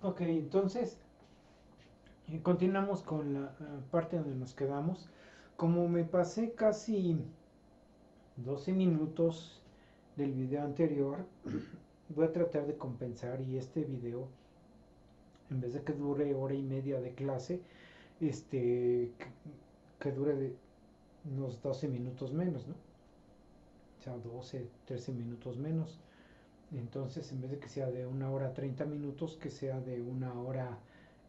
Ok, entonces continuamos con la parte donde nos quedamos. Como me pasé casi 12 minutos del video anterior, voy a tratar de compensar y este video, en vez de que dure hora y media de clase, que dure unos 12 minutos menos, ¿no? O sea, 12, 13 minutos menos. Entonces, en vez de que sea de una hora 30 minutos, que sea de una hora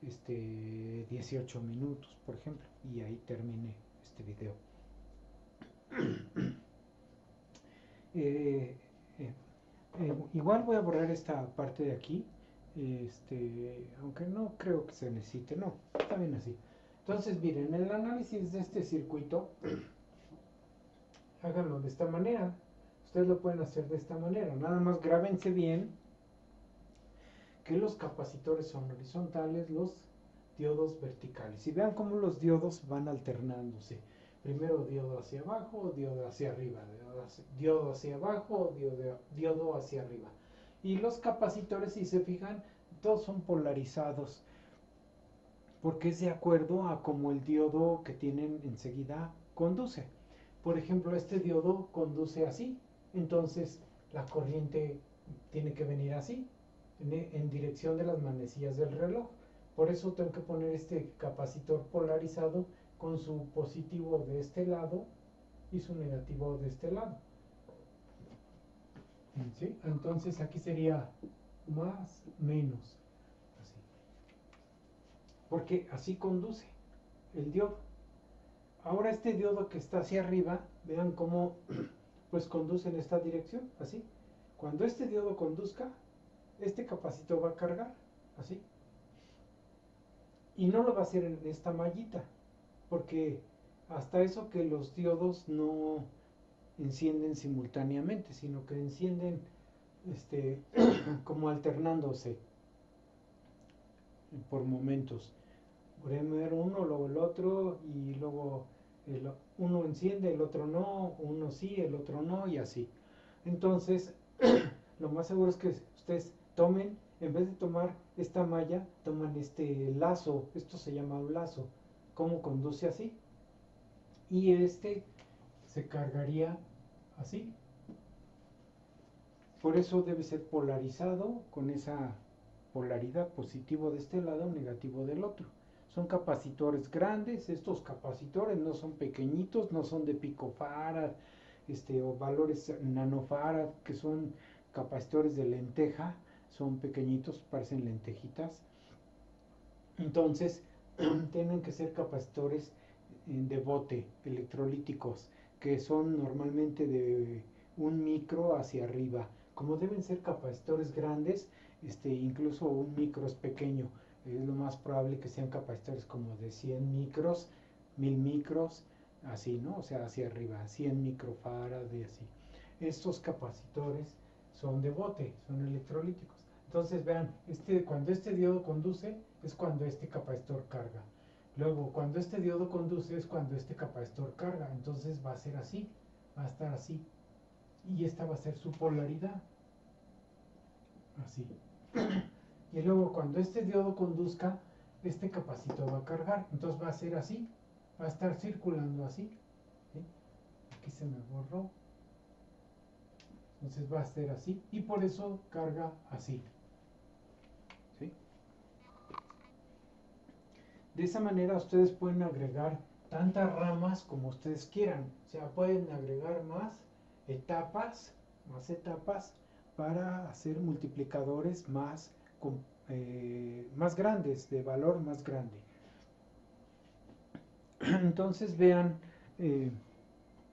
18 minutos, por ejemplo. Y ahí termine este video. Eh, eh, Igual voy a borrar esta parte de aquí. Aunque no creo que se necesite. No, está bien así. Entonces, miren, el análisis de este circuito, háganlo de esta manera. Ustedes lo pueden hacer de esta manera. Nada más grábense bien que los capacitores son horizontales, los diodos verticales. Y vean cómo los diodos van alternándose. Primero diodo hacia abajo, diodo hacia arriba, diodo hacia abajo, diodo hacia arriba. Y los capacitores, si se fijan, todos son polarizados, porque es de acuerdo a cómo el diodo que tienen enseguida conduce. Por ejemplo, este diodo conduce así, entonces la corriente tiene que venir así, en dirección de las manecillas del reloj. Por eso tengo que poner este capacitor polarizado con su positivo de este lado y su negativo de este lado. ¿Sí? Entonces aquí sería más, menos, así. Porque así conduce el diodo. Ahora este diodo que está hacia arriba, vean cómo pues conduce en esta dirección, así. Cuando este diodo conduzca, este capacitor va a cargar, así. Y no lo va a hacer en esta mallita, porque hasta eso que los diodos no encienden simultáneamente, sino que encienden como alternándose por momentos. Primero uno, luego el otro, y luego uno enciende, el otro no, uno sí, el otro no, y así. Entonces, lo más seguro es que ustedes tomen, en vez de tomar esta malla, toman este lazo, esto se llama un lazo, como conduce así, y este se cargaría así. Por eso debe ser polarizado con esa polaridad, positivo de este lado, negativo del otro. Son capacitores grandes, estos capacitores no son pequeñitos, no son de picofarad, o valores nanofarad, que son capacitores de lenteja, son pequeñitos, parecen lentejitas. Entonces, tienen que ser capacitores de bote, electrolíticos, que son normalmente de un micro hacia arriba. Como deben ser capacitores grandes, incluso un micro es pequeño. Es lo más probable que sean capacitores como de 100 micros, 1000 micros, así, ¿no? O sea, hacia arriba, 100 microfarad y así. Estos capacitores son de bote, son electrolíticos. Entonces vean, cuando este diodo conduce es cuando este capacitor carga. Luego, cuando este diodo conduce es cuando este capacitor carga. Entonces va a ser así, va a estar así. Y esta va a ser su polaridad. Así. Y luego cuando este diodo conduzca, este capacitor va a cargar. Entonces va a ser así, va a estar circulando así. ¿Sí? Aquí se me borró. Entonces va a ser así. Y por eso carga así. ¿Sí? De esa manera ustedes pueden agregar tantas ramas como ustedes quieran. O sea, pueden agregar más etapas para hacer multiplicadores más grandes, de valor más grande. Entonces vean,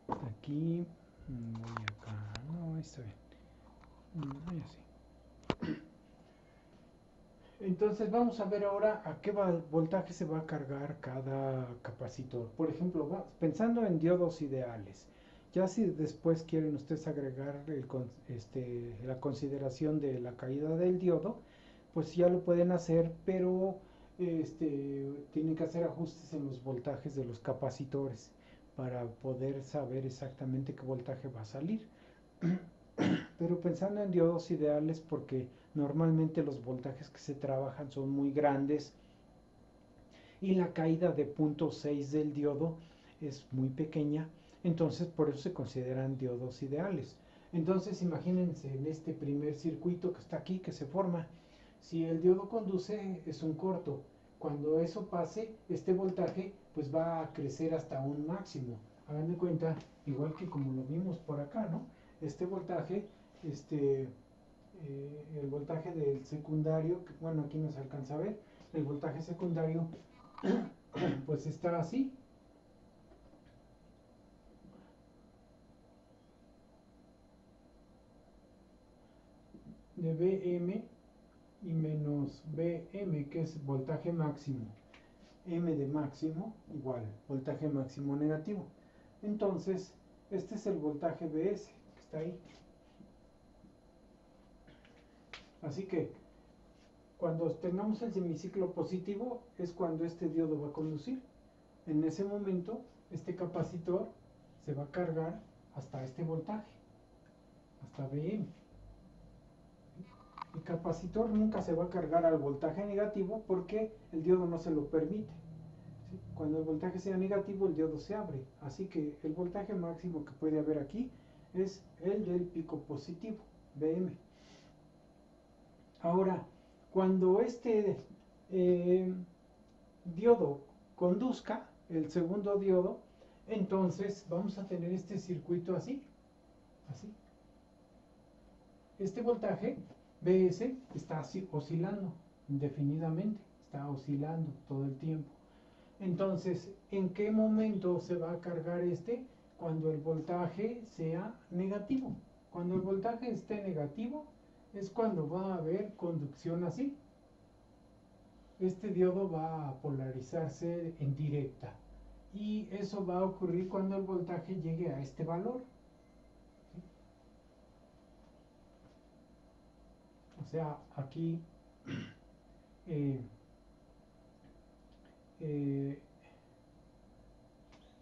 aquí, voy acá, no, está bien, voy así. Entonces vamos a ver ahora a qué voltaje se va a cargar cada capacitor. Por ejemplo, pensando en diodos ideales. Ya si después quieren ustedes agregar la consideración de la caída del diodo, pues ya lo pueden hacer, pero tienen que hacer ajustes en los voltajes de los capacitores para poder saber exactamente qué voltaje va a salir. pero pensando en diodos ideales porque normalmente los voltajes que se trabajan son muy grandes y la caída de 0.6 del diodo es muy pequeña, entonces por eso se consideran diodos ideales. Entonces imagínense en este primer circuito que está aquí, que se forma, si el diodo conduce es un corto, cuando eso pase, este voltaje pues va a crecer hasta un máximo. Hagan de cuenta, igual que como lo vimos por acá, ¿no? Este voltaje, el voltaje del secundario, que, bueno, aquí no se alcanza a ver, el voltaje secundario pues está así. De Vm y menos Vm, que es voltaje máximo. M de máximo igual voltaje máximo negativo. Entonces, este es el voltaje Vs, que está ahí. Así que, cuando tengamos el semiciclo positivo, es cuando este diodo va a conducir. En ese momento, este capacitor se va a cargar hasta este voltaje, hasta Vm. El capacitor nunca se va a cargar al voltaje negativo porque el diodo no se lo permite. ¿Sí? Cuando el voltaje sea negativo, el diodo se abre. Así que el voltaje máximo que puede haber aquí es el del pico positivo, Vm. Ahora, cuando este diodo conduzca, el segundo diodo, entonces vamos a tener este circuito así, así. Este voltaje Bs está oscilando indefinidamente, está oscilando todo el tiempo. Entonces, ¿en qué momento se va a cargar este? Cuando el voltaje sea negativo. Cuando el voltaje esté negativo es cuando va a haber conducción así. Este diodo va a polarizarse en directa y eso va a ocurrir cuando el voltaje llegue a este valor. O sea, aquí eh,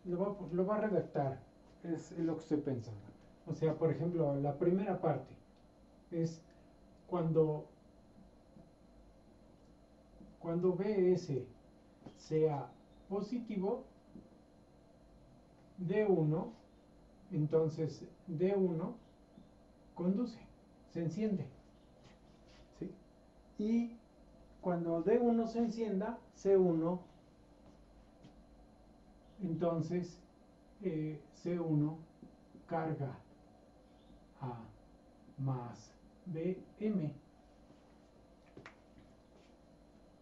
lo va a redactar, es lo que estoy pensando. O sea, por ejemplo, la primera parte es cuando Bs sea positivo, D1, entonces D1 conduce, se enciende. ¿Sí? Y cuando D1 se encienda, C1, entonces C1 carga a más Bm.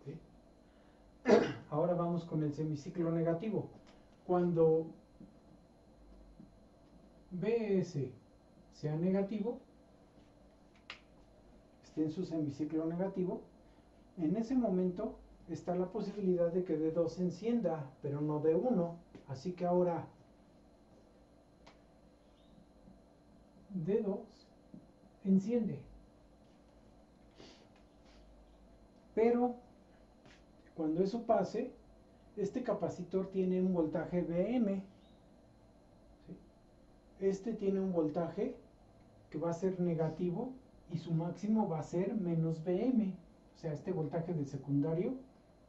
¿Sí? Ahora vamos con el semiciclo negativo. Cuando Bs sea negativo, esté en su semiciclo negativo, en ese momento está la posibilidad de que D2 se encienda, pero no D1. Así que ahora D2 enciende. Pero cuando eso pase, este capacitor tiene un voltaje Vm. ¿Sí? Este tiene un voltaje que va a ser negativo y su máximo va a ser menos Vm. O sea, este voltaje de secundario,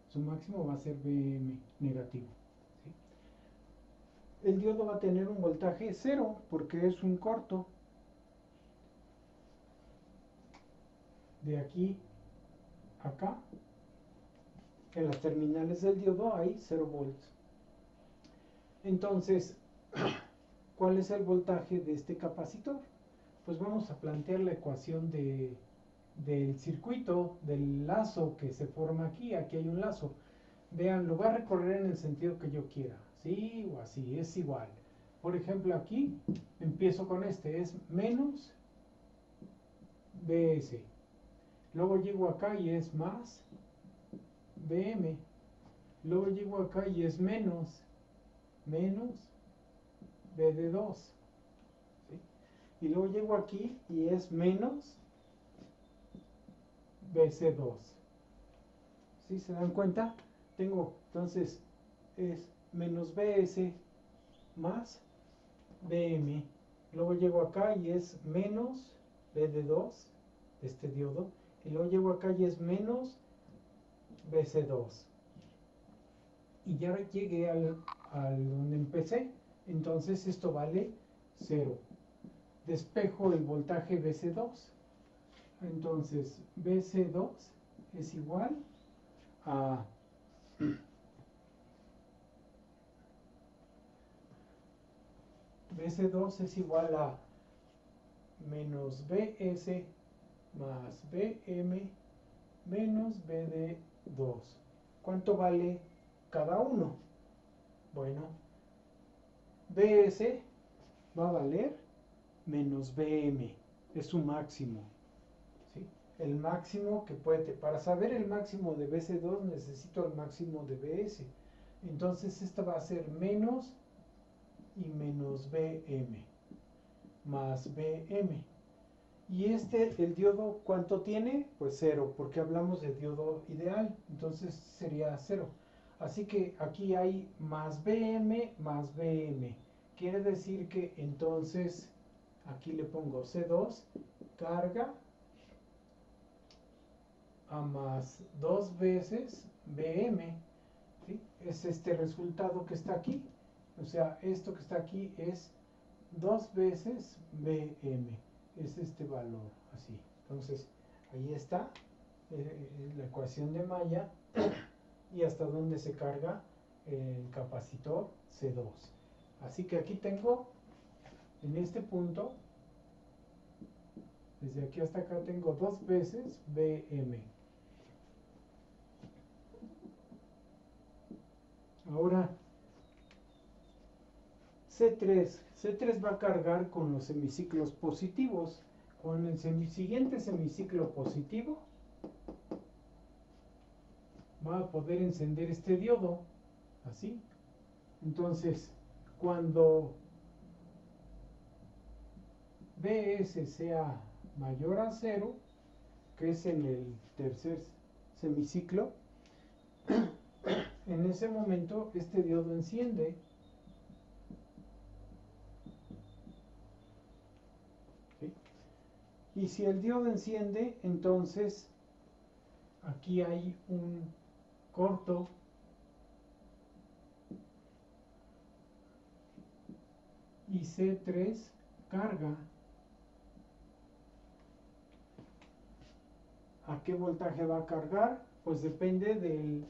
su máximo va a ser Vm negativo. ¿Sí? El diodo va a tener un voltaje cero porque es un corto. De aquí a acá, en las terminales del diodo hay 0 volts. Entonces, ¿cuál es el voltaje de este capacitor? Pues vamos a plantear la ecuación del circuito, del lazo que se forma aquí. Aquí hay un lazo. Vean, lo voy a recorrer en el sentido que yo quiera. ¿Sí? O así, es igual. Por ejemplo, aquí empiezo con este, es menos Bs. Luego llego acá y es más Bm. Luego llego acá y es menos BD2. ¿Sí? Y luego llego aquí y es menos BC2. ¿Sí? ¿Se dan cuenta? Tengo, entonces, es menos BS más BM. Luego llego acá y es menos BD2 de este diodo, y luego llego acá y es menos BC2. Y ya llegué al donde empecé, entonces esto vale 0. Despejo el voltaje BC2, entonces BC2 es igual a BC2 es igual a menos BS más BM menos BD2. ¿Cuánto vale cada uno? Bueno, BS va a valer menos BM, es su máximo, ¿sí? El máximo que puede, para saber el máximo de BC2 necesito el máximo de BS. Entonces esta va a ser menos y menos BM más BM. Y el diodo, ¿cuánto tiene? Pues 0, porque hablamos de diodo ideal, entonces sería 0. Así que aquí hay más BM más BM. Quiere decir que entonces, aquí le pongo C2, carga a más 2 veces BM, ¿sí? Es este resultado que está aquí. O sea, esto que está aquí es 2 veces BM. Es este valor, así. Entonces, ahí está la ecuación de Maya y hasta dónde se carga el capacitor C2. Así que aquí tengo, en este punto, desde aquí hasta acá tengo 2 veces BM. Ahora, C3 va a cargar con los semiciclos positivos. Con el siguiente semiciclo positivo va a poder encender este diodo, así. Entonces, cuando BS sea mayor a 0, que es en el tercer semiciclo, en ese momento este diodo enciende. ¿Sí? Y si el diodo enciende, entonces aquí hay un corto y C3 carga. ¿A qué voltaje va a cargar? Pues depende del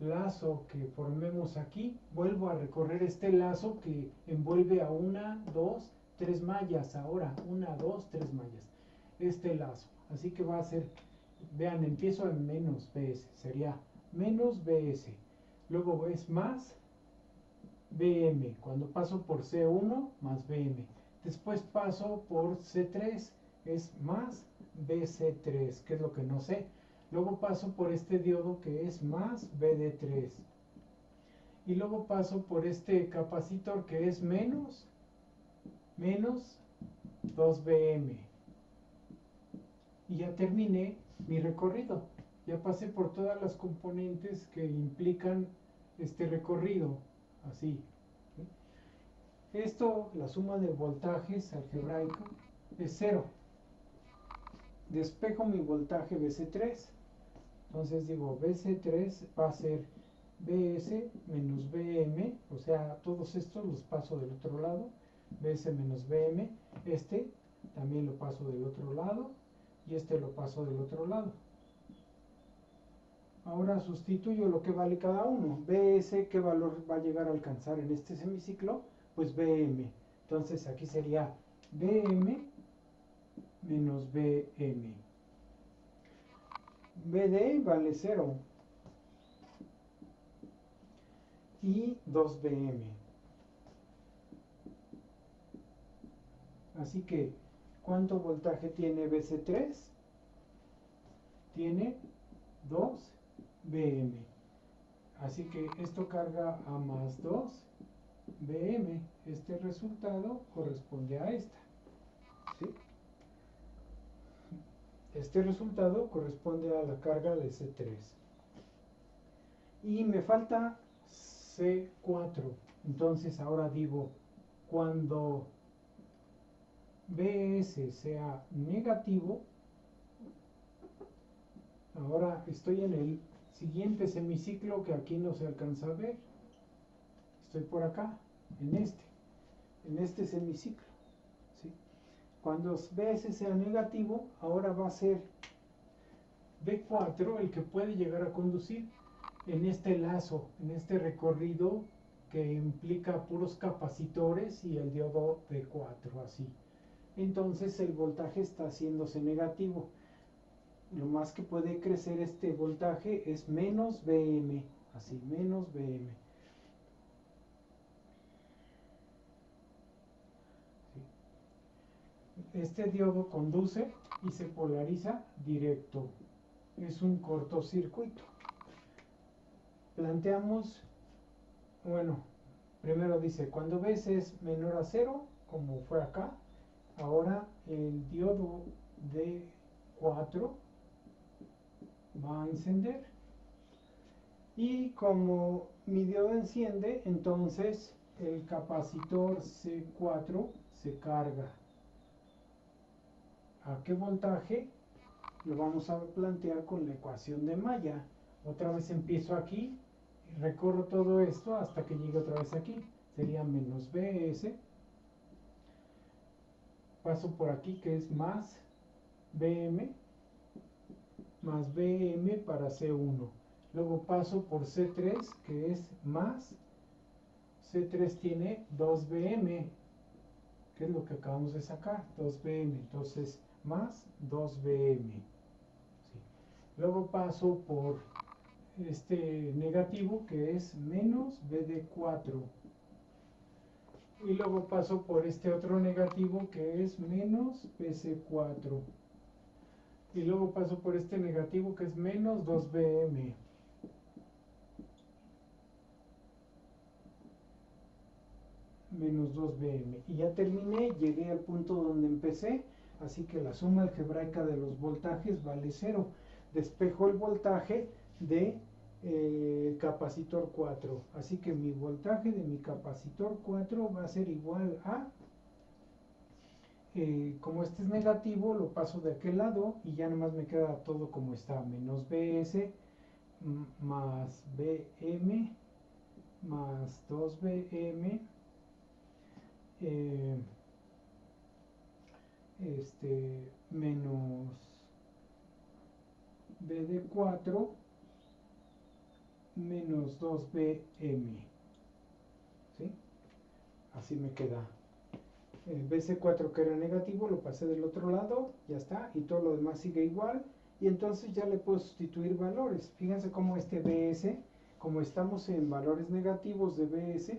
lazo que formemos aquí. Vuelvo a recorrer este lazo que envuelve a 1, 2, 3 mallas. Ahora 1, 2, 3 mallas. Este lazo. Así que va a ser, vean, empiezo en menos BS. Sería menos BS. Luego es más BM. Cuando paso por C1 más BM. Después paso por C3. Es más BC3, que es lo que no sé. Luego paso por este diodo que es más BD3. Y luego paso por este capacitor que es menos 2BM. Y ya terminé mi recorrido. Ya pasé por todas las componentes que implican este recorrido. Así. Esto, la suma de voltajes algebraico, es 0. Despejo mi voltaje BC3. Entonces digo, BC3 va a ser BS menos BM, o sea, todos estos los paso del otro lado, BS menos BM, este también lo paso del otro lado y este lo paso del otro lado. Ahora sustituyo lo que vale cada uno. BS, ¿qué valor va a llegar a alcanzar en este semiciclo? Pues BM. Entonces aquí sería BM menos BM. BD vale 0 y 2BM. Así que, ¿cuánto voltaje tiene BC3? Tiene 2BM. Así que esto carga a más 2BM. Este resultado corresponde a esta. ¿Sí? Este resultado corresponde a la carga de C3. Y me falta C4. Entonces ahora digo, cuando BS sea negativo, ahora estoy en el siguiente semiciclo que aquí no se alcanza a ver. Estoy por acá, en este semiciclo. ¿Sí? Cuando BS sea negativo, ahora va a ser B4 el que puede llegar a conducir en este lazo, en este recorrido que implica puros capacitores y el diodo D4, así. Entonces el voltaje está haciéndose negativo. Lo más que puede crecer este voltaje es menos Vm, así, menos Vm. ¿Sí? Este diodo conduce y se polariza directo. Es un cortocircuito. Planteamos, bueno, primero dice, cuando Vs es menor a 0, como fue acá, ahora el diodo D4 va a encender. Y como mi diodo enciende, entonces el capacitor C4 se carga. ¿A qué voltaje? Lo vamos a plantear con la ecuación de Maya. Otra vez empiezo aquí y recorro todo esto hasta que llegue otra vez aquí. Sería menos Bs. Paso por aquí que es más Bm, más Bm para C1. Luego paso por C3 que es más. C3 tiene 2Bm, que es lo que acabamos de sacar, 2Bm. Entonces más 2Bm. ¿Sí? Luego paso por este negativo que es menos BD4. Y luego paso por este otro negativo que es menos BC4. Y luego paso por este negativo que es menos 2Bm. Menos 2Bm. Y ya terminé, llegué al punto donde empecé, así que la suma algebraica de los voltajes vale 0. Despejo el voltaje de capacitor 4. Así que mi voltaje de mi capacitor 4 va a ser igual a, como este es negativo, lo paso de aquel lado y ya nomás me queda todo como está, menos Bs más Bm más 2Bm menos BD4 menos 2Bm. ¿Sí? Así me queda. El BC4 que era negativo lo pasé del otro lado, ya está, y todo lo demás sigue igual. Y entonces ya le puedo sustituir valores. Fíjense cómo este Bs, como estamos en valores negativos de Bs,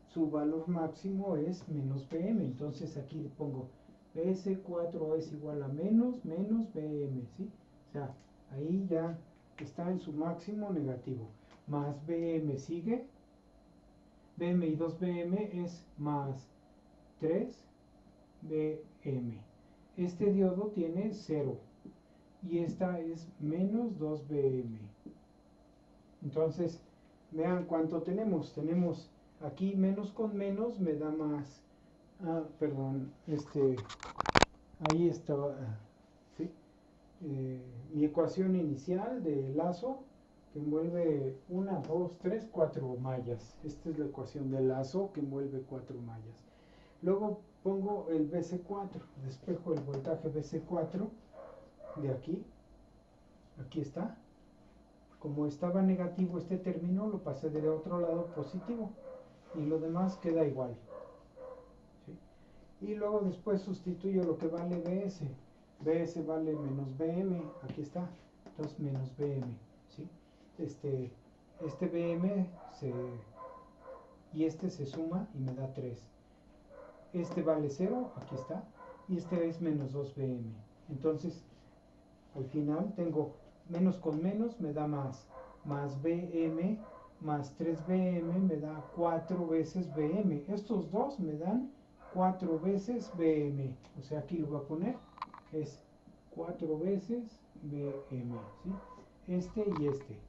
su valor máximo es menos Bm. Entonces aquí le pongo Bs4 es igual a menos Bm, ¿sí? O sea, ahí ya está en su máximo negativo. Más Bm sigue. Bm y 2Bm es más 3Bm. Este diodo tiene 0 y esta es menos 2Bm. Entonces, vean cuánto tenemos. Tenemos aquí menos con menos me da más. Perdón, ahí estaba, ¿sí? Mi ecuación inicial de lazo que envuelve 1, 2, 3, 4 mallas. Esta es la ecuación de lazo que envuelve 4 mallas. Luego pongo el BC4, despejo el voltaje BC4 de aquí. Aquí está. Como estaba negativo este término, lo pasé del otro lado positivo. Y lo demás queda igual. ¿Sí? Y luego después sustituyo lo que vale BS. BS vale menos BM. Aquí está. Entonces menos BM. ¿Sí? Este BM y este se suma y me da 3. Este vale 0, aquí está, y este es menos 2Bm. Entonces, al final tengo menos con menos me da más Bm más 3Bm me da 4 veces Bm. Estos dos me dan 4 veces Bm. O sea, aquí lo voy a poner, es 4 veces Bm. ¿Sí? Este y este.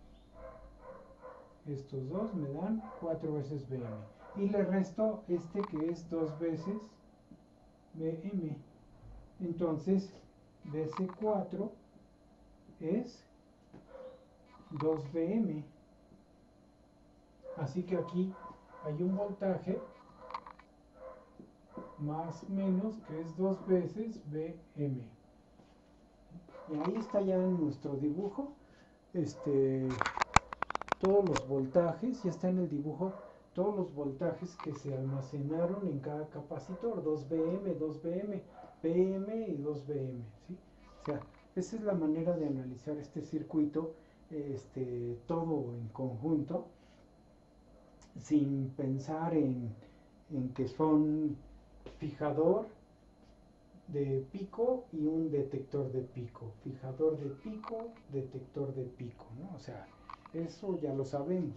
Estos dos me dan 4 veces Bm. Y le resto este que es 2 veces Bm. Entonces, BC4 es 2Bm. Así que aquí hay un voltaje más menos que es 2 veces Bm. Y ahí está ya en nuestro dibujo. Todos los voltajes, ya está en el dibujo, todos los voltajes que se almacenaron en cada capacitor, 2Bm, 2Bm, Bm y 2Bm, ¿sí? O sea, esa es la manera de analizar este circuito, todo en conjunto, sin pensar en que son fijador de pico y un detector de pico, fijador de pico, detector de pico, ¿no? O sea, eso ya lo sabemos,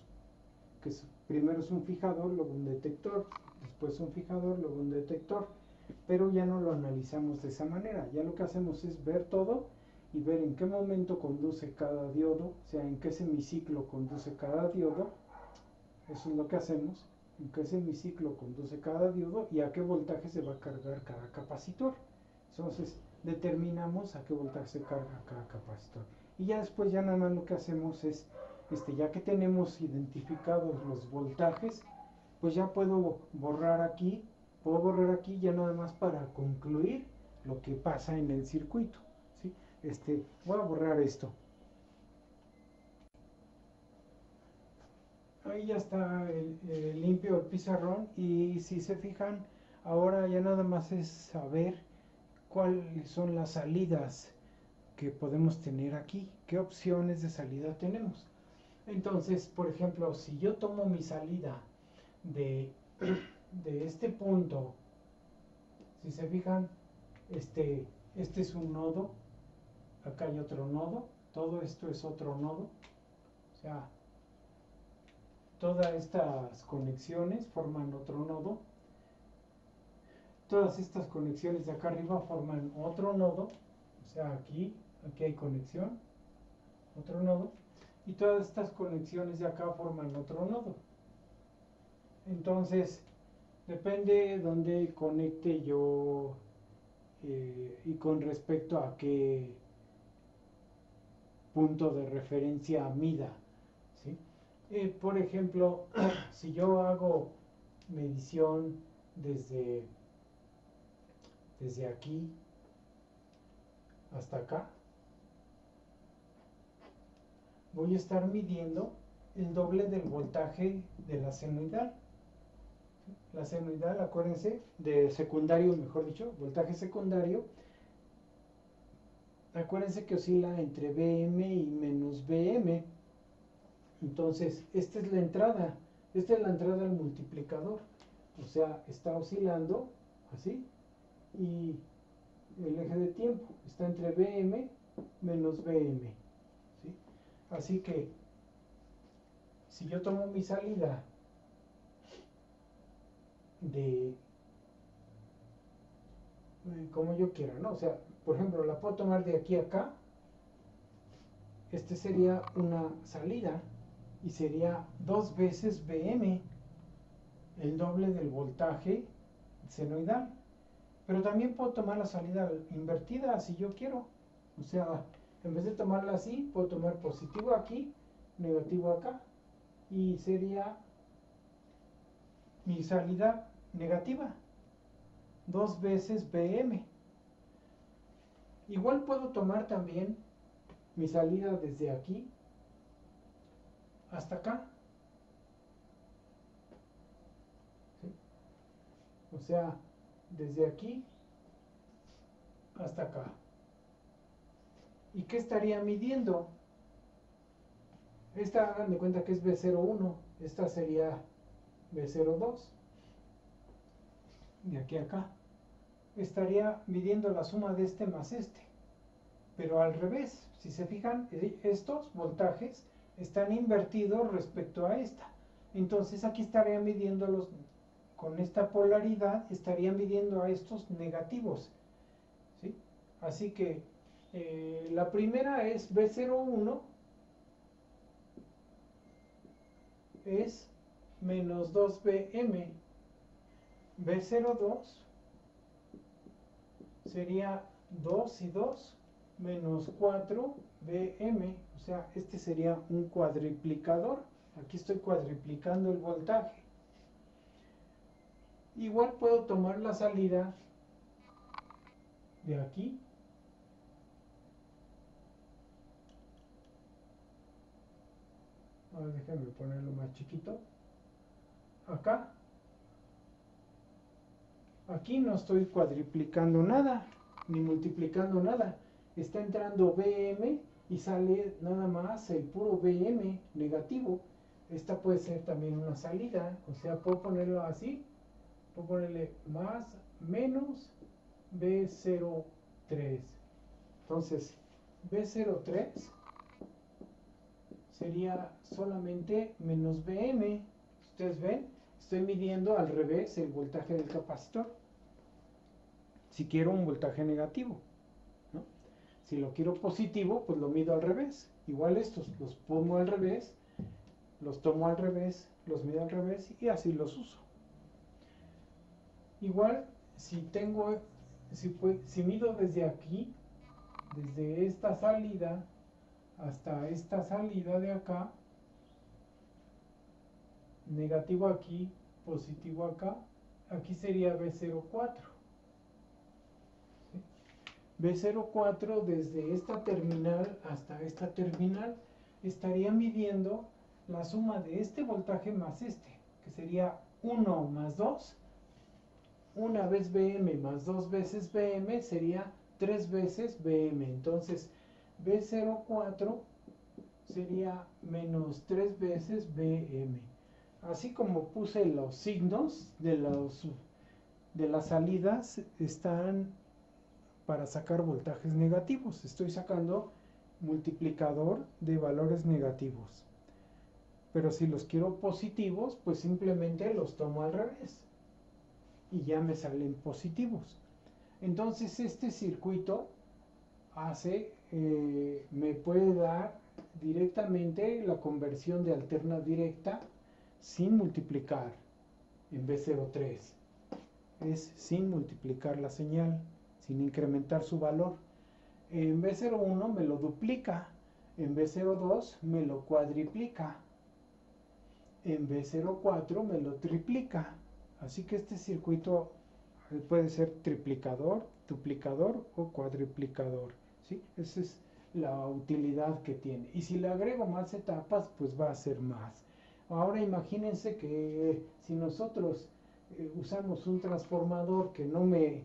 que primero es un fijador, luego un detector, después un fijador, luego un detector, pero ya no lo analizamos de esa manera, ya lo que hacemos es ver todo y ver en qué momento conduce cada diodo, o sea, en qué semiciclo conduce cada diodo, eso es lo que hacemos, en qué semiciclo conduce cada diodo y a qué voltaje se va a cargar cada capacitor. Entonces determinamos a qué voltaje se carga cada capacitor. Y ya después ya nada más lo que hacemos es, ya que tenemos identificados los voltajes, pues ya puedo borrar aquí ya nada más para concluir lo que pasa en el circuito, ¿sí? Voy a borrar esto. Ahí ya está limpio el pizarrón y si se fijan, ahora ya nada más es saber cuáles son las salidas que podemos tener aquí, qué opciones de salida tenemos. Entonces, por ejemplo, si yo tomo mi salida de, de este punto, si se fijan, este es un nodo, acá hay otro nodo, todo esto es otro nodo, o sea, todas estas conexiones forman otro nodo, todas estas conexiones de acá arriba forman otro nodo, o sea, aquí hay conexión, otro nodo, y todas estas conexiones de acá forman otro nodo. Entonces, depende dónde conecte yo y con respecto a qué punto de referencia mida, ¿sí? Por ejemplo, si yo hago medición desde aquí hasta acá, voy a estar midiendo el doble del voltaje de la senoidal. La senoidal, acuérdense, de secundario, mejor dicho, voltaje secundario, acuérdense que oscila entre Bm y menos Bm. Entonces, esta es la entrada al multiplicador. O sea, está oscilando así y el eje de tiempo está entre Bm menos Bm, ¿sí? Así que si yo tomo mi salida de como yo quiera, ¿no? O sea, por ejemplo, la puedo tomar de aquí a acá. Sería una salida y sería 2 veces Bm, el doble del voltaje senoidal. Pero también puedo tomar la salida invertida si yo quiero. O sea, en vez de tomarla así, puedo tomar positivo aquí, negativo acá. Y sería mi salida negativa, 2 veces Bm. Igual puedo tomar también mi salida desde aquí hasta acá. ¿Sí? O sea, desde aquí hasta acá. ¿Y qué estaría midiendo? Esta hagan de cuenta que es B01, esta sería B02, de aquí a acá. Estaría midiendo la suma de este más este, pero al revés. Si se fijan, estos voltajes están invertidos respecto a esta. Entonces aquí estaría midiendo con esta polaridad, estaría midiendo a estos negativos, ¿sí? Así que la primera es B01, es menos 2Bm. B02 sería 2 y 2 menos 4 Bm, o sea, este sería un cuadriplicador. Aquí estoy cuadriplicando el voltaje. Igual puedo tomar la salida de aquí. Ahora déjenme ponerlo más chiquito. Acá. Aquí no estoy cuadriplicando nada, ni multiplicando nada. Está entrando Bm y sale nada más el puro Bm negativo. Esta puede ser también una salida, o sea, puedo ponerlo así. Puedo ponerle más, menos B03. Entonces, B03 sería solamente menos Bm. Ustedes ven, estoy midiendo al revés el voltaje del capacitor. Si quiero un voltaje negativo, ¿no? Si lo quiero positivo, pues lo mido al revés. Igual estos los pongo al revés, los tomo al revés, los mido al revés y así los uso. Igual, si mido desde aquí, desde esta salida hasta esta salida de acá, negativo aquí, positivo acá, aquí sería B04. ¿Sí? B04 desde esta terminal hasta esta terminal estaría midiendo la suma de este voltaje más este, que sería 1 más 2. Una vez Bm más 2 veces Bm sería 3 veces Bm. Entonces, B04 sería menos 3 veces Bm. Así como puse los signos de las salidas, están para sacar voltajes negativos. Estoy sacando multiplicador de valores negativos. Pero si los quiero positivos, pues simplemente los tomo al revés. Y ya me salen positivos. Entonces este circuito me puede dar directamente la conversión de alterna directa sin multiplicar en B03. Es sin multiplicar la señal, sin incrementar su valor. En B01 me lo duplica, en B02 me lo cuadriplica, en B04 me lo triplica. Así que este circuito puede ser triplicador, duplicador o cuadriplicador, ¿sí? Esa es la utilidad que tiene. Y si le agrego más etapas, pues va a ser más. Ahora imagínense que si nosotros usamos un transformador que no me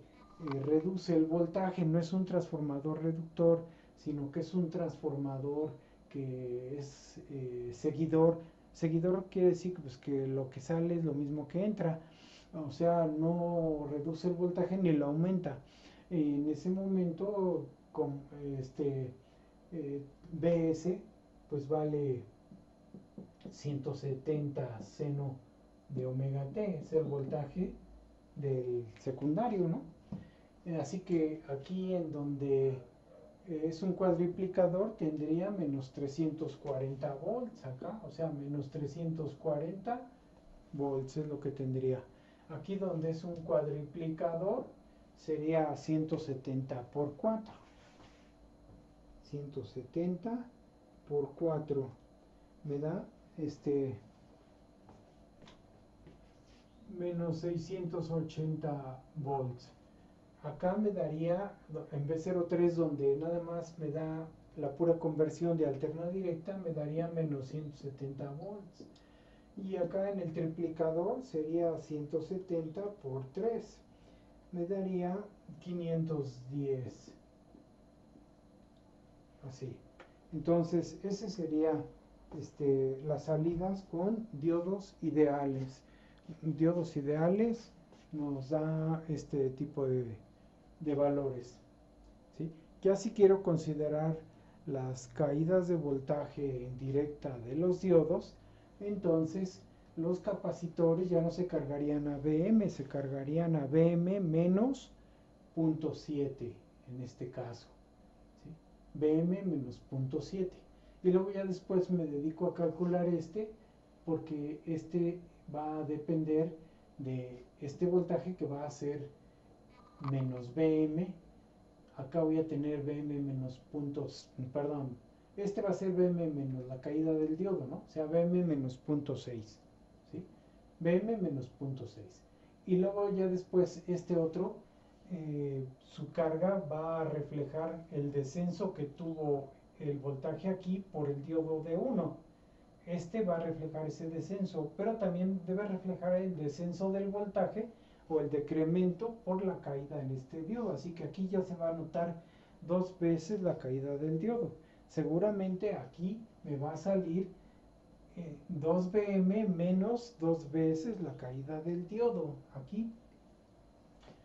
reduce el voltaje, no es un transformador reductor, sino que es un transformador que es seguidor. Seguidor quiere decir pues, que lo que sale es lo mismo que entra. O sea, no reduce el voltaje ni lo aumenta. En ese momento, con BS, pues vale 170 seno de omega t, es el voltaje del secundario, ¿no? Así que aquí en donde es un cuadriplicador tendría menos 340 volts acá, o sea, menos 340 volts es lo que tendría. Aquí donde es un cuadriplicador sería 170 por 4. 170 por 4 me da menos 680 volts. Acá me daría, en B03 donde nada más me da la pura conversión de alterna directa, me daría menos 170 volts. Y acá en el triplicador sería 170 por 3. Me daría 510. Así. Entonces, ese sería las salidas con diodos ideales. Diodos ideales nos da este tipo de valores. ¿Sí? Ya si quiero considerar las caídas de voltaje en directa de los diodos, entonces los capacitores ya no se cargarían a Bm, se cargarían a Bm menos 0.7 en este caso. ¿Sí? Bm menos 0.7. Y luego ya después me dedico a calcular porque va a depender de este voltaje que va a ser menos Bm acá voy a tener Bm menos puntos, perdón, este va a ser Bm menos la caída del diodo, ¿no? O sea, Bm menos 0.6, ¿sí? Bm menos 0.6. Y luego ya después este otro, su carga va a reflejar el descenso que tuvo el voltaje aquí por el diodo de 1. Este va a reflejar ese descenso, pero también debe reflejar el descenso del voltaje o el decremento por la caída en este diodo. Así que aquí ya se va a notar dos veces la caída del diodo. Seguramente aquí me va a salir 2Bm menos dos veces la caída del diodo. Aquí,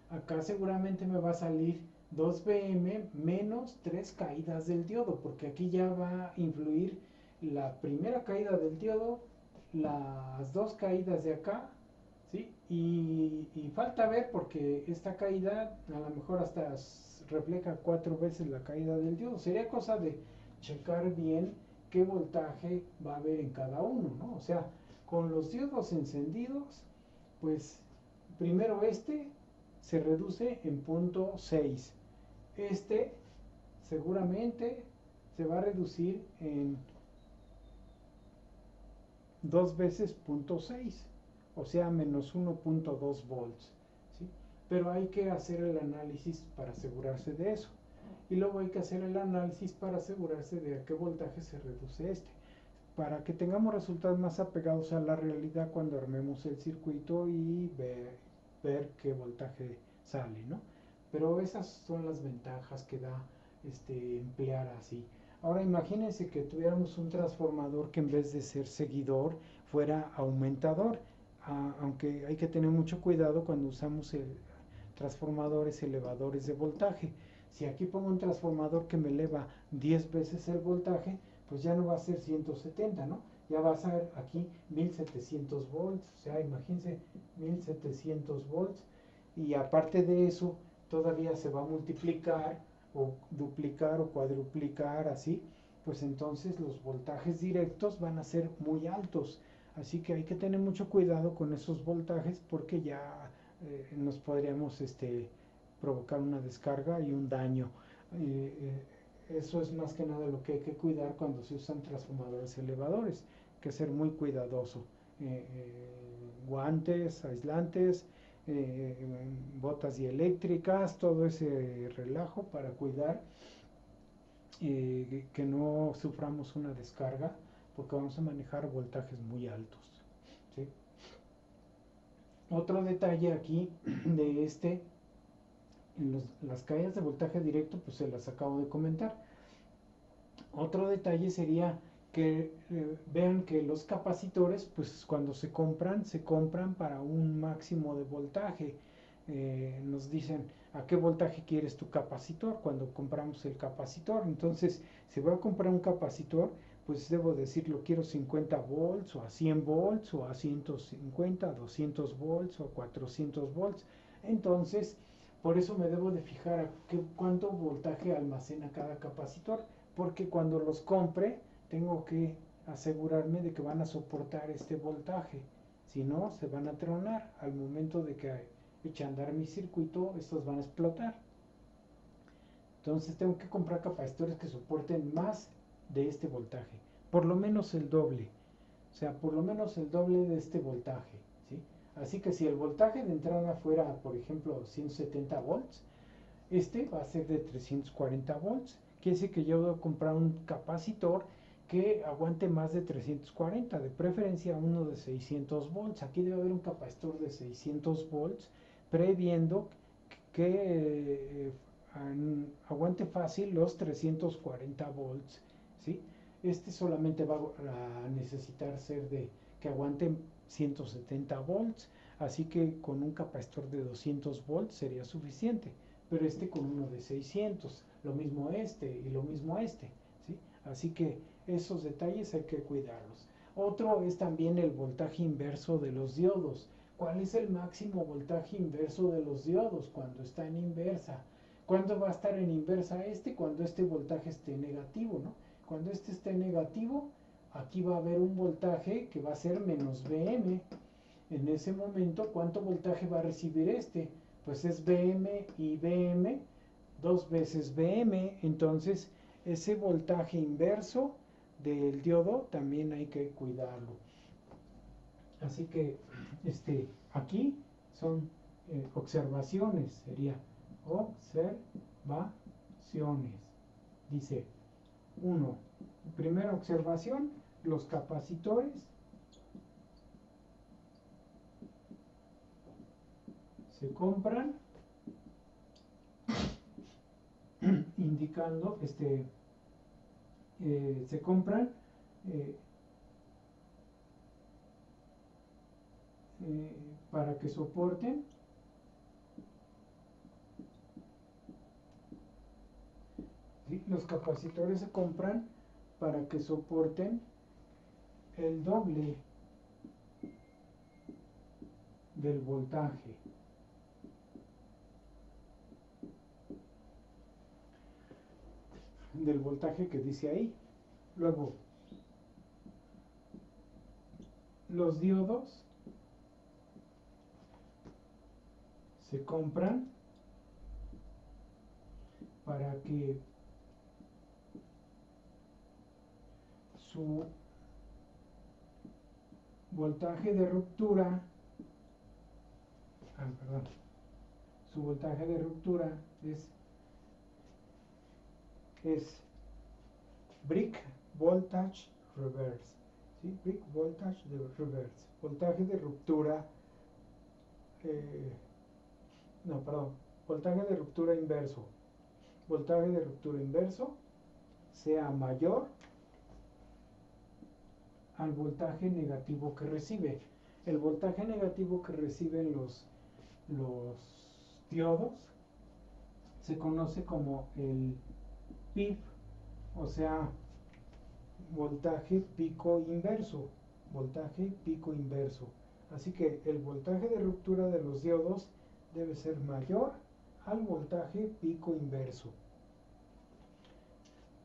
acá seguramente me va a salir 2Bm menos 3 caídas del diodo, porque aquí ya va a influir la primera caída del diodo, las dos caídas de acá, ¿sí? Y falta ver porque esta caída a lo mejor hasta refleja 4 veces la caída del diodo. Sería cosa de checar bien qué voltaje va a haber en cada uno, ¿no? O sea, con los diodos encendidos, pues primero este se reduce en 0.6. Este seguramente se va a reducir en 2 veces 0.6, o sea, menos 1.2 volts, ¿sí? Pero hay que hacer el análisis para asegurarse de eso. Y luego hay que hacer el análisis para asegurarse de a qué voltaje se reduce este, para que tengamos resultados más apegados a la realidad cuando armemos el circuito y ver qué voltaje sale, ¿no? Pero esas son las ventajas que da emplear así. Ahora imagínense que tuviéramos un transformador que en vez de ser seguidor fuera aumentador, aunque hay que tener mucho cuidado cuando usamos transformadores elevadores de voltaje. Si aquí pongo un transformador que me eleva 10 veces el voltaje, pues ya no va a ser 170, ¿no? Ya va a ser aquí 1700 volts, o sea, imagínense 1700 volts, y aparte de eso, todavía se va a multiplicar o duplicar o cuadruplicar así, pues entonces los voltajes directos van a ser muy altos. Así que hay que tener mucho cuidado con esos voltajes porque ya nos podríamos provocar una descarga y un daño. Eso es más que nada lo que hay que cuidar cuando se usan transformadores elevadores, que ser muy cuidadoso. Guantes, aislantes, botas dieléctricas, todo ese relajo para cuidar que no suframos una descarga porque vamos a manejar voltajes muy altos, ¿sí? Otro detalle aquí de las caídas de voltaje directo, pues se las acabo de comentar. Otro detalle sería que vean que los capacitores, pues cuando se compran para un máximo de voltaje. Nos dicen a qué voltaje quieres tu capacitor cuando compramos el capacitor. Entonces, si voy a comprar un capacitor, pues debo decirlo, quiero 50 volts o a 100 volts o a 150, 200 volts o 400 volts. Entonces, por eso me debo de fijar a cuánto voltaje almacena cada capacitor, porque cuando los compre tengo que asegurarme de que van a soportar este voltaje. Si no, se van a tronar al momento de que eche a andar mi circuito, estos van a explotar. Entonces tengo que comprar capacitores que soporten más de este voltaje, por lo menos el doble, o sea, por lo menos el doble de este voltaje, ¿sí? Así que si el voltaje de entrada fuera, por ejemplo, 170 volts, este va a ser de 340 volts. Quiere decir que yo debo comprar un capacitor que aguante más de 340, de preferencia uno de 600 volts. Aquí debe haber un capacitor de 600 volts, previendo que aguante fácil los 340 volts, ¿sí? Este solamente va a necesitar ser de que aguante 170 volts, así que con un capacitor de 200 volts sería suficiente, pero con uno de 600, lo mismo y lo mismo ¿sí? Así que esos detalles hay que cuidarlos. Otro es también el voltaje inverso de los diodos. ¿Cuál es el máximo voltaje inverso de los diodos cuando está en inversa? ¿Cuándo va a estar en inversa Cuando este voltaje esté negativo, ¿no? Cuando este esté negativo, aquí va a haber un voltaje que va a ser menos Vm. En ese momento, ¿cuánto voltaje va a recibir Pues es Vm y Vm 2 veces Vm, entonces ese voltaje inverso del diodo también hay que cuidarlo. Así que aquí son observaciones, sería observaciones. Dice 1. Primera observación, los capacitores se compran indicando, se compran para que soporten ¿sí? Los capacitores se compran para que soporten el doble del voltaje. Del voltaje que dice ahí. Luego, los diodos se compran para que su voltaje de ruptura, su voltaje de ruptura es brick voltage reverse, ¿sí? Brick voltage de reverse, voltaje de ruptura, voltaje de ruptura inverso. Voltaje de ruptura inverso sea mayor al voltaje negativo que recibe. El voltaje negativo que reciben los diodos se conoce como el PIB, o sea, voltaje pico inverso. Voltaje pico inverso. Así que el voltaje de ruptura de los diodos debe ser mayor al voltaje pico inverso.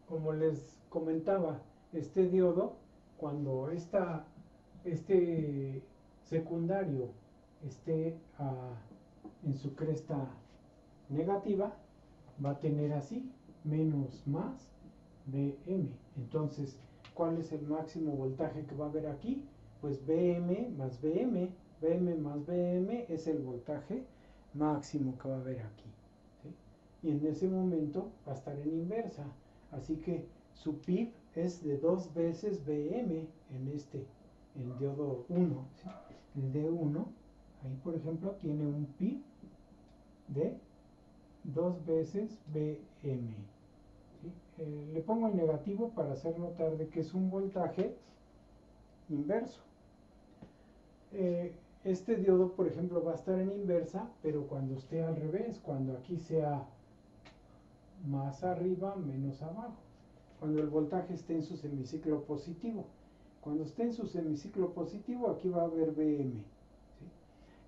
Como les comentaba, este diodo, cuando este secundario esté en su cresta negativa, va a tener así, menos más Vm. Entonces, ¿cuál es el máximo voltaje que va a haber aquí? Pues Vm más Vm. Vm más Vm es el voltaje máximo que va a haber aquí, ¿sí? Y en ese momento va a estar en inversa. Así que su PIB es de 2 veces Vm en el diodo 1. ¿Sí? El D1, ahí por ejemplo, tiene un PIB de 2 veces Vm. ¿Sí? Le pongo el negativo para hacer notar de que es un voltaje inverso. Este diodo, por ejemplo, va a estar en inversa, pero cuando esté al revés, cuando aquí sea más arriba, menos abajo. Cuando el voltaje esté en su semiciclo positivo. Cuando esté en su semiciclo positivo, aquí va a haber Vm. ¿Sí?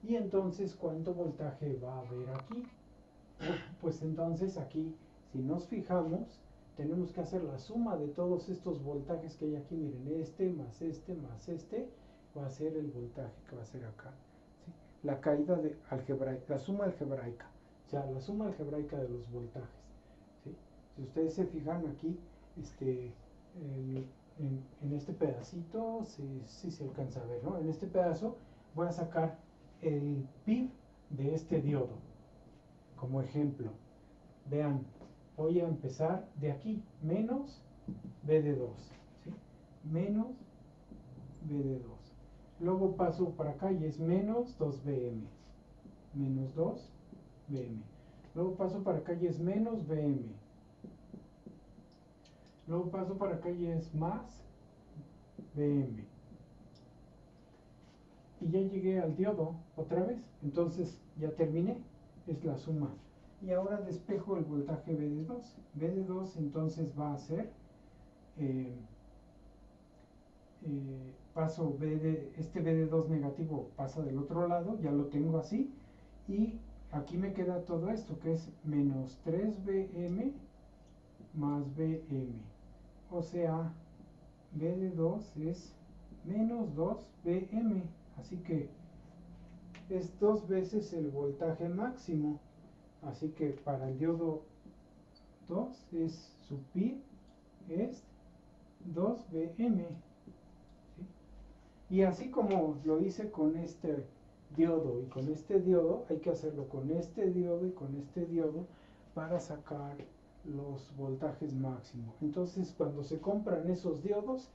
Y entonces, ¿cuánto voltaje va a haber aquí? Pues entonces aquí, si nos fijamos, tenemos que hacer la suma de todos estos voltajes que hay aquí. Miren, más este, va a ser el voltaje que va a ser acá. ¿Sí? La caída algebraica, la suma algebraica. O sea, la suma algebraica de los voltajes. ¿Sí? Si ustedes se fijan aquí, en este pedacito, sí se alcanza a ver, ¿no? En este pedazo voy a sacar el PIB de este diodo. Como ejemplo, vean, voy a empezar de aquí, menos B de 2, ¿sí? Menos B de 2. Luego paso para acá y es menos 2Bm. Menos 2Bm. Luego paso para acá y es menos Bm. Luego paso para acá y es más Bm. Y ya llegué al diodo otra vez. Entonces ya terminé. Es la suma. Y ahora despejo el voltaje B de 2. B de 2 entonces va a ser paso este B de 2 negativo pasa del otro lado, ya lo tengo así, y aquí me queda todo esto que es menos 3Bm más Bm, o sea, B de 2 es menos 2Bm, así que es 2 veces el voltaje máximo. Así que para el diodo 2 es su pi es 2Bm. ¿Sí? Y así como lo hice con este diodo y con este diodo, hay que hacerlo con este diodo y con este diodo para sacar los voltajes máximos. Entonces, cuando se compran esos diodos,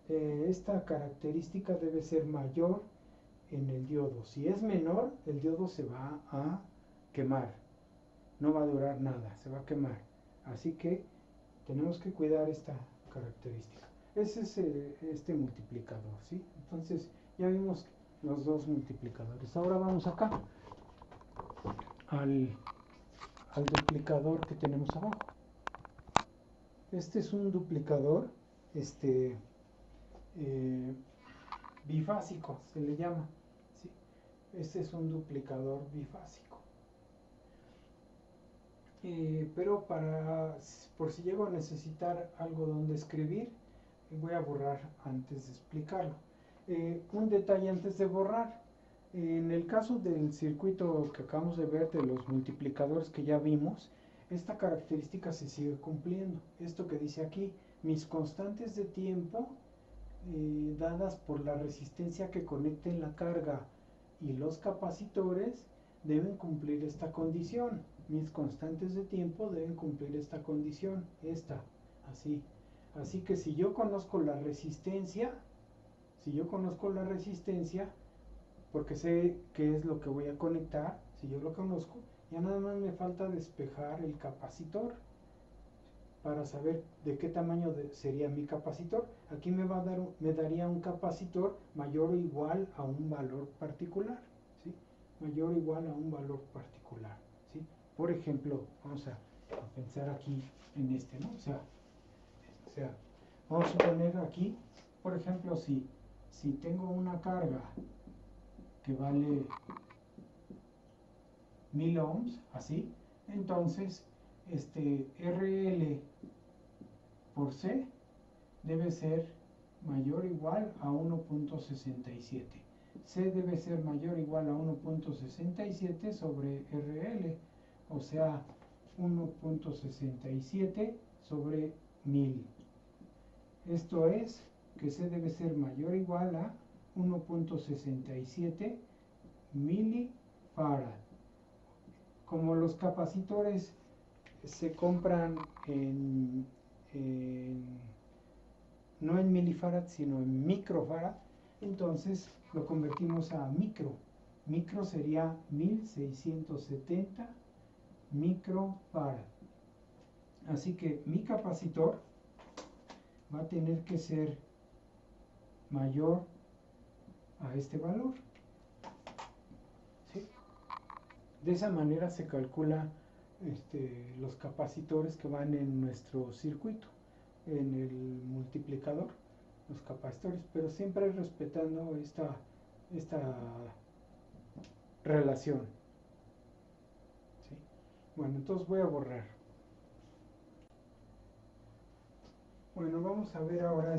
esta característica debe ser mayor en el diodo. Si es menor, el diodo se va a quemar, no va a durar nada, se va a quemar. Así que tenemos que cuidar esta característica. Ese es este multiplicador, ¿sí? Entonces ya vimos los dos multiplicadores. Ahora vamos acá al duplicador que tenemos abajo. Este es un duplicador bifásico, se le llama, ¿sí? Este es un duplicador bifásico. Pero por si llego a necesitar algo donde escribir, voy a borrar antes de explicarlo. Un detalle antes de borrar: en el caso del circuito que acabamos de ver, de los multiplicadores que ya vimos, esta característica se sigue cumpliendo. Esto que dice aquí: mis constantes de tiempo dadas por la resistencia que conecten la carga y los capacitores deben cumplir esta condición. Mis constantes de tiempo deben cumplir esta condición, así. Así que si yo conozco la resistencia, porque sé qué es lo que voy a conectar, si yo lo conozco, ya nada más me falta despejar el capacitor para saber de qué tamaño sería mi capacitor. Aquí me daría un capacitor mayor o igual a un valor particular, ¿sí? Mayor o igual a un valor particular, ¿sí? Por ejemplo, vamos a pensar aquí en este, ¿no? O sea, vamos a poner aquí, por ejemplo, si tengo una carga que vale 1000 ohms, así, entonces RL por C debe ser mayor o igual a 1.67. C debe ser mayor o igual a 1.67 sobre RL, o sea, 1.67 sobre 1000. Esto es que C debe ser mayor o igual a 1.67 milifarad. Como los capacitores se compran no en milifarad, sino en microfarad, entonces lo convertimos a micro. Micro sería 1670 microfarad. Así que mi capacitor va a tener que ser mayor a este valor, ¿sí? De esa manera se calcula los capacitores que van en nuestro circuito, en el multiplicador, los capacitores, pero siempre respetando esta relación, ¿sí? Bueno, entonces voy a borrar. Bueno, vamos a ver ahora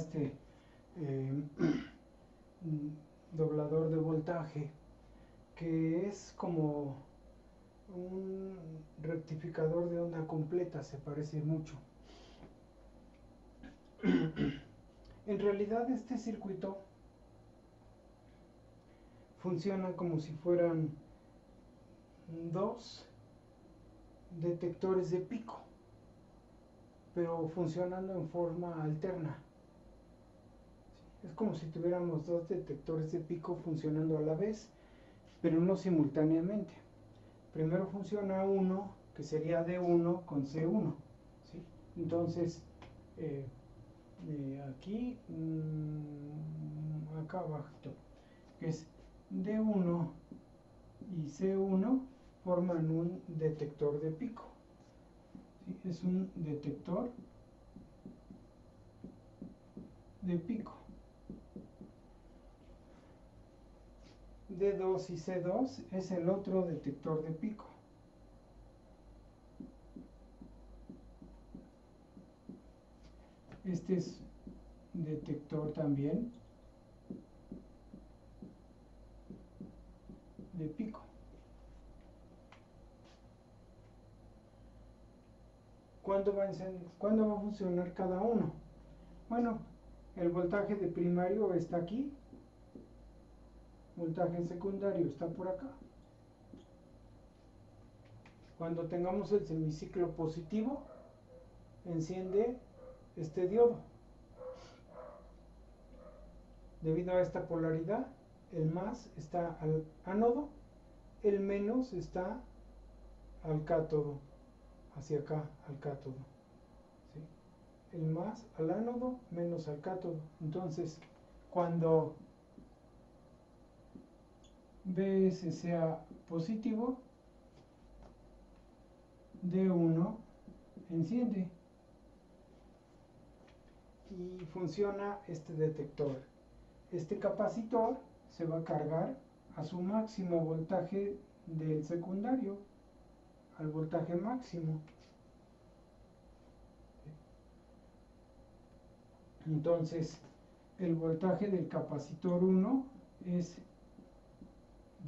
doblador de voltaje, que es como un rectificador de onda completa, se parece mucho. En realidad este circuito funciona como si fueran dos detectores de pico, pero funcionando en forma alterna. Es como si tuviéramos dos detectores de pico funcionando a la vez, pero no simultáneamente. Primero funciona uno, que sería D1 con C1, ¿sí? Entonces, aquí, acá abajo, que es D1 y C1 forman un detector de pico, ¿sí? Es un detector de pico. D2 y C2 es el otro detector de pico. Este es detector también de pico. ¿Cuándo va a funcionar cada uno? Bueno, el voltaje de primario está aquí, voltaje secundario está por acá. Cuando tengamos el semiciclo positivo, enciende este diodo. Debido a esta polaridad, el más está al ánodo, el menos está al cátodo, hacia acá, al cátodo. ¿Sí? El más al ánodo, menos al cátodo. Entonces, cuando BS sea positivo, D1 enciende y funciona este detector. Este capacitor se va a cargar a su máximo voltaje del secundario, al voltaje máximo. Entonces, el voltaje del capacitor 1 es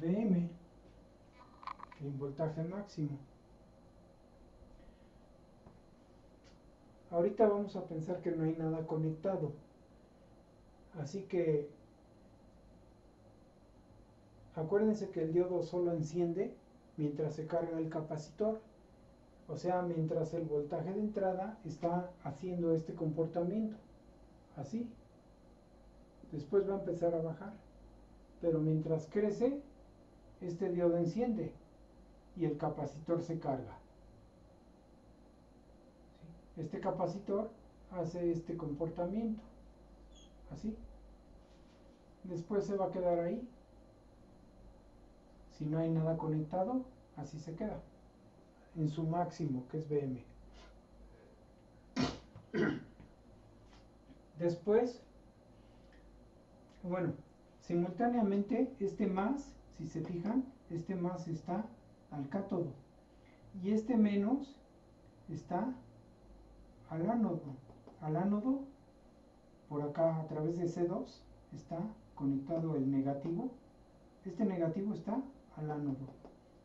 Vm, el voltaje máximo. Ahorita vamos a pensar que no hay nada conectado. Así que acuérdense que el diodo solo enciende mientras se carga el capacitor. O sea, mientras el voltaje de entrada está haciendo este comportamiento. Así. Después va a empezar a bajar. Pero mientras crece, este diodo enciende y el capacitor se carga. Este capacitor hace este comportamiento. Así. Después se va a quedar ahí. Si no hay nada conectado, así se queda. En su máximo, que es Vm. Después, bueno, simultáneamente este más, si se fijan, este más está al cátodo. Y este menos está al ánodo. Al ánodo, por acá a través de C2, está conectado el negativo. Este negativo está al ánodo.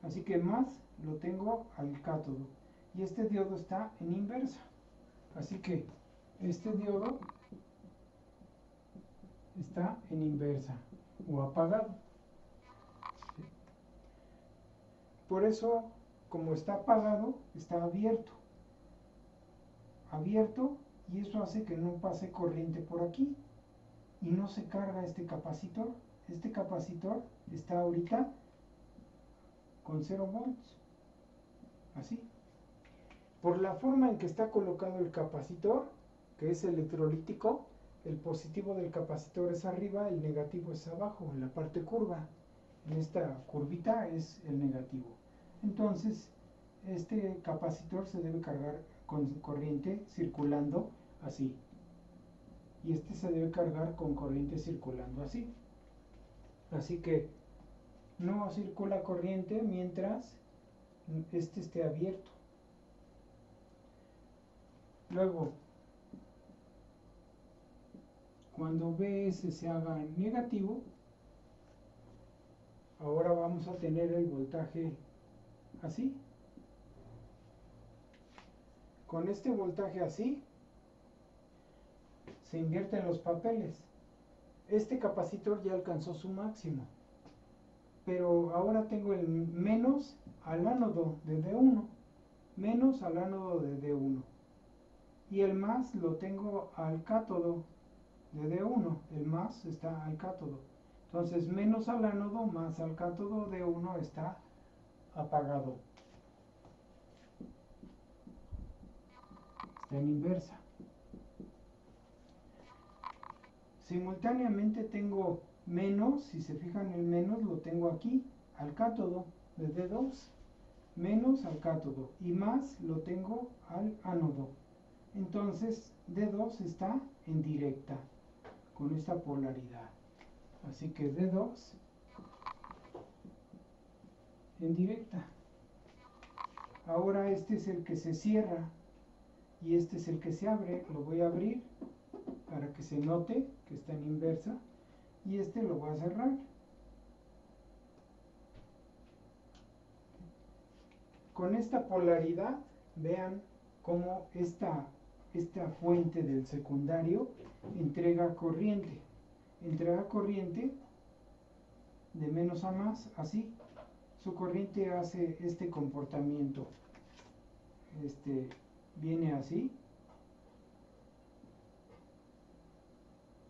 Así que más lo tengo al cátodo. Y este diodo está en inversa. Así que este diodo está en inversa o apagado. Por eso, como está apagado, está abierto. Abierto, y eso hace que no pase corriente por aquí. Y no se carga este capacitor. Este capacitor está ahorita con 0 volts. Así. Por la forma en que está colocado el capacitor, que es electrolítico, el positivo del capacitor es arriba, el negativo es abajo, en la parte curva. En esta curvita es el negativo. Entonces, este capacitor se debe cargar con corriente circulando así. Y este se debe cargar con corriente circulando así. Así que no circula corriente mientras este esté abierto. Luego, cuando Vs se haga negativo, ahora vamos a tener el voltaje así. Con este voltaje así, se invierten los papeles. Este capacitor ya alcanzó su máximo, pero ahora tengo el menos al ánodo de D1, menos al ánodo de D1, y el más lo tengo al cátodo de D1, el más está al cátodo. Entonces menos al ánodo más al cátodo D1 está apagado. Está en inversa. Simultáneamente tengo menos, si se fijan el menos lo tengo aquí, al cátodo de D2, menos al cátodo, y más lo tengo al ánodo. Entonces D2 está en directa con esta polaridad. Así que D2 en directa. Ahora este es el que se cierra y este es el que se abre. Lo voy a abrir para que se note que está en inversa, y este lo voy a cerrar. Con esta polaridad, vean cómo esta fuente del secundario entrega corriente de menos a más, así. Su corriente hace este comportamiento, viene así,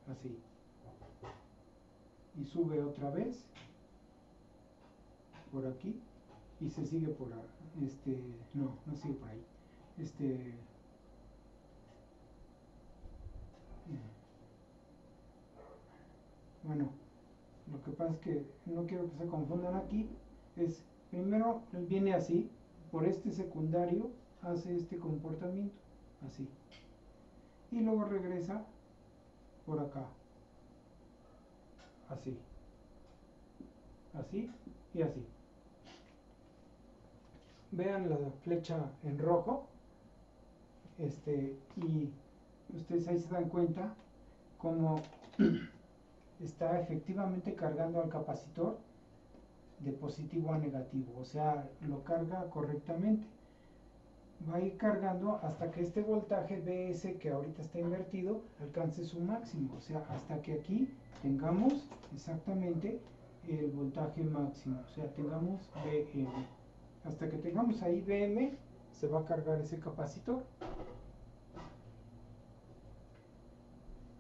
así, y sube otra vez por aquí y se sigue por no sigue por ahí, bueno, lo que pasa es que no quiero que se confundan aquí. Es primero viene así, por este secundario hace este comportamiento, así, y luego regresa por acá, así, así y así. Vean la flecha en rojo, y ustedes ahí se dan cuenta cómo está efectivamente cargando al capacitor de positivo a negativo, o sea, lo carga correctamente. Va a ir cargando hasta que este voltaje BS, que ahorita está invertido, alcance su máximo, o sea, hasta que aquí tengamos exactamente el voltaje máximo, o sea, tengamos BM. Hasta que tengamos ahí BM, se va a cargar ese capacitor.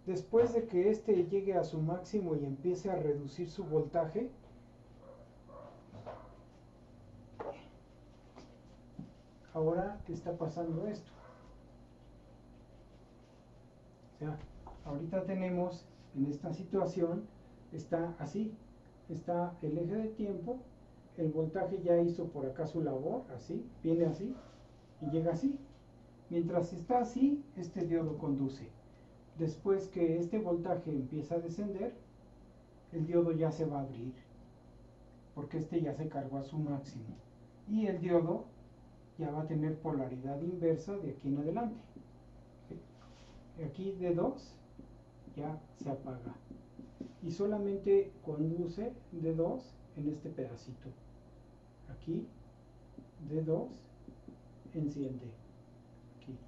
Después de que este llegue a su máximo y empiece a reducir su voltaje, ahora está pasando esto. O sea, ahorita tenemos en esta situación, está así, está el eje de tiempo, el voltaje ya hizo por acá su labor, así, viene así y llega así. Mientras está así, este diodo conduce. Después que este voltaje empieza a descender, el diodo ya se va a abrir, porque este ya se cargó a su máximo. Y el diodo ya va a tener polaridad inversa de aquí en adelante. Aquí D2 ya se apaga. Y solamente conduce D2 en este pedacito. Aquí D2 enciende. Aquí.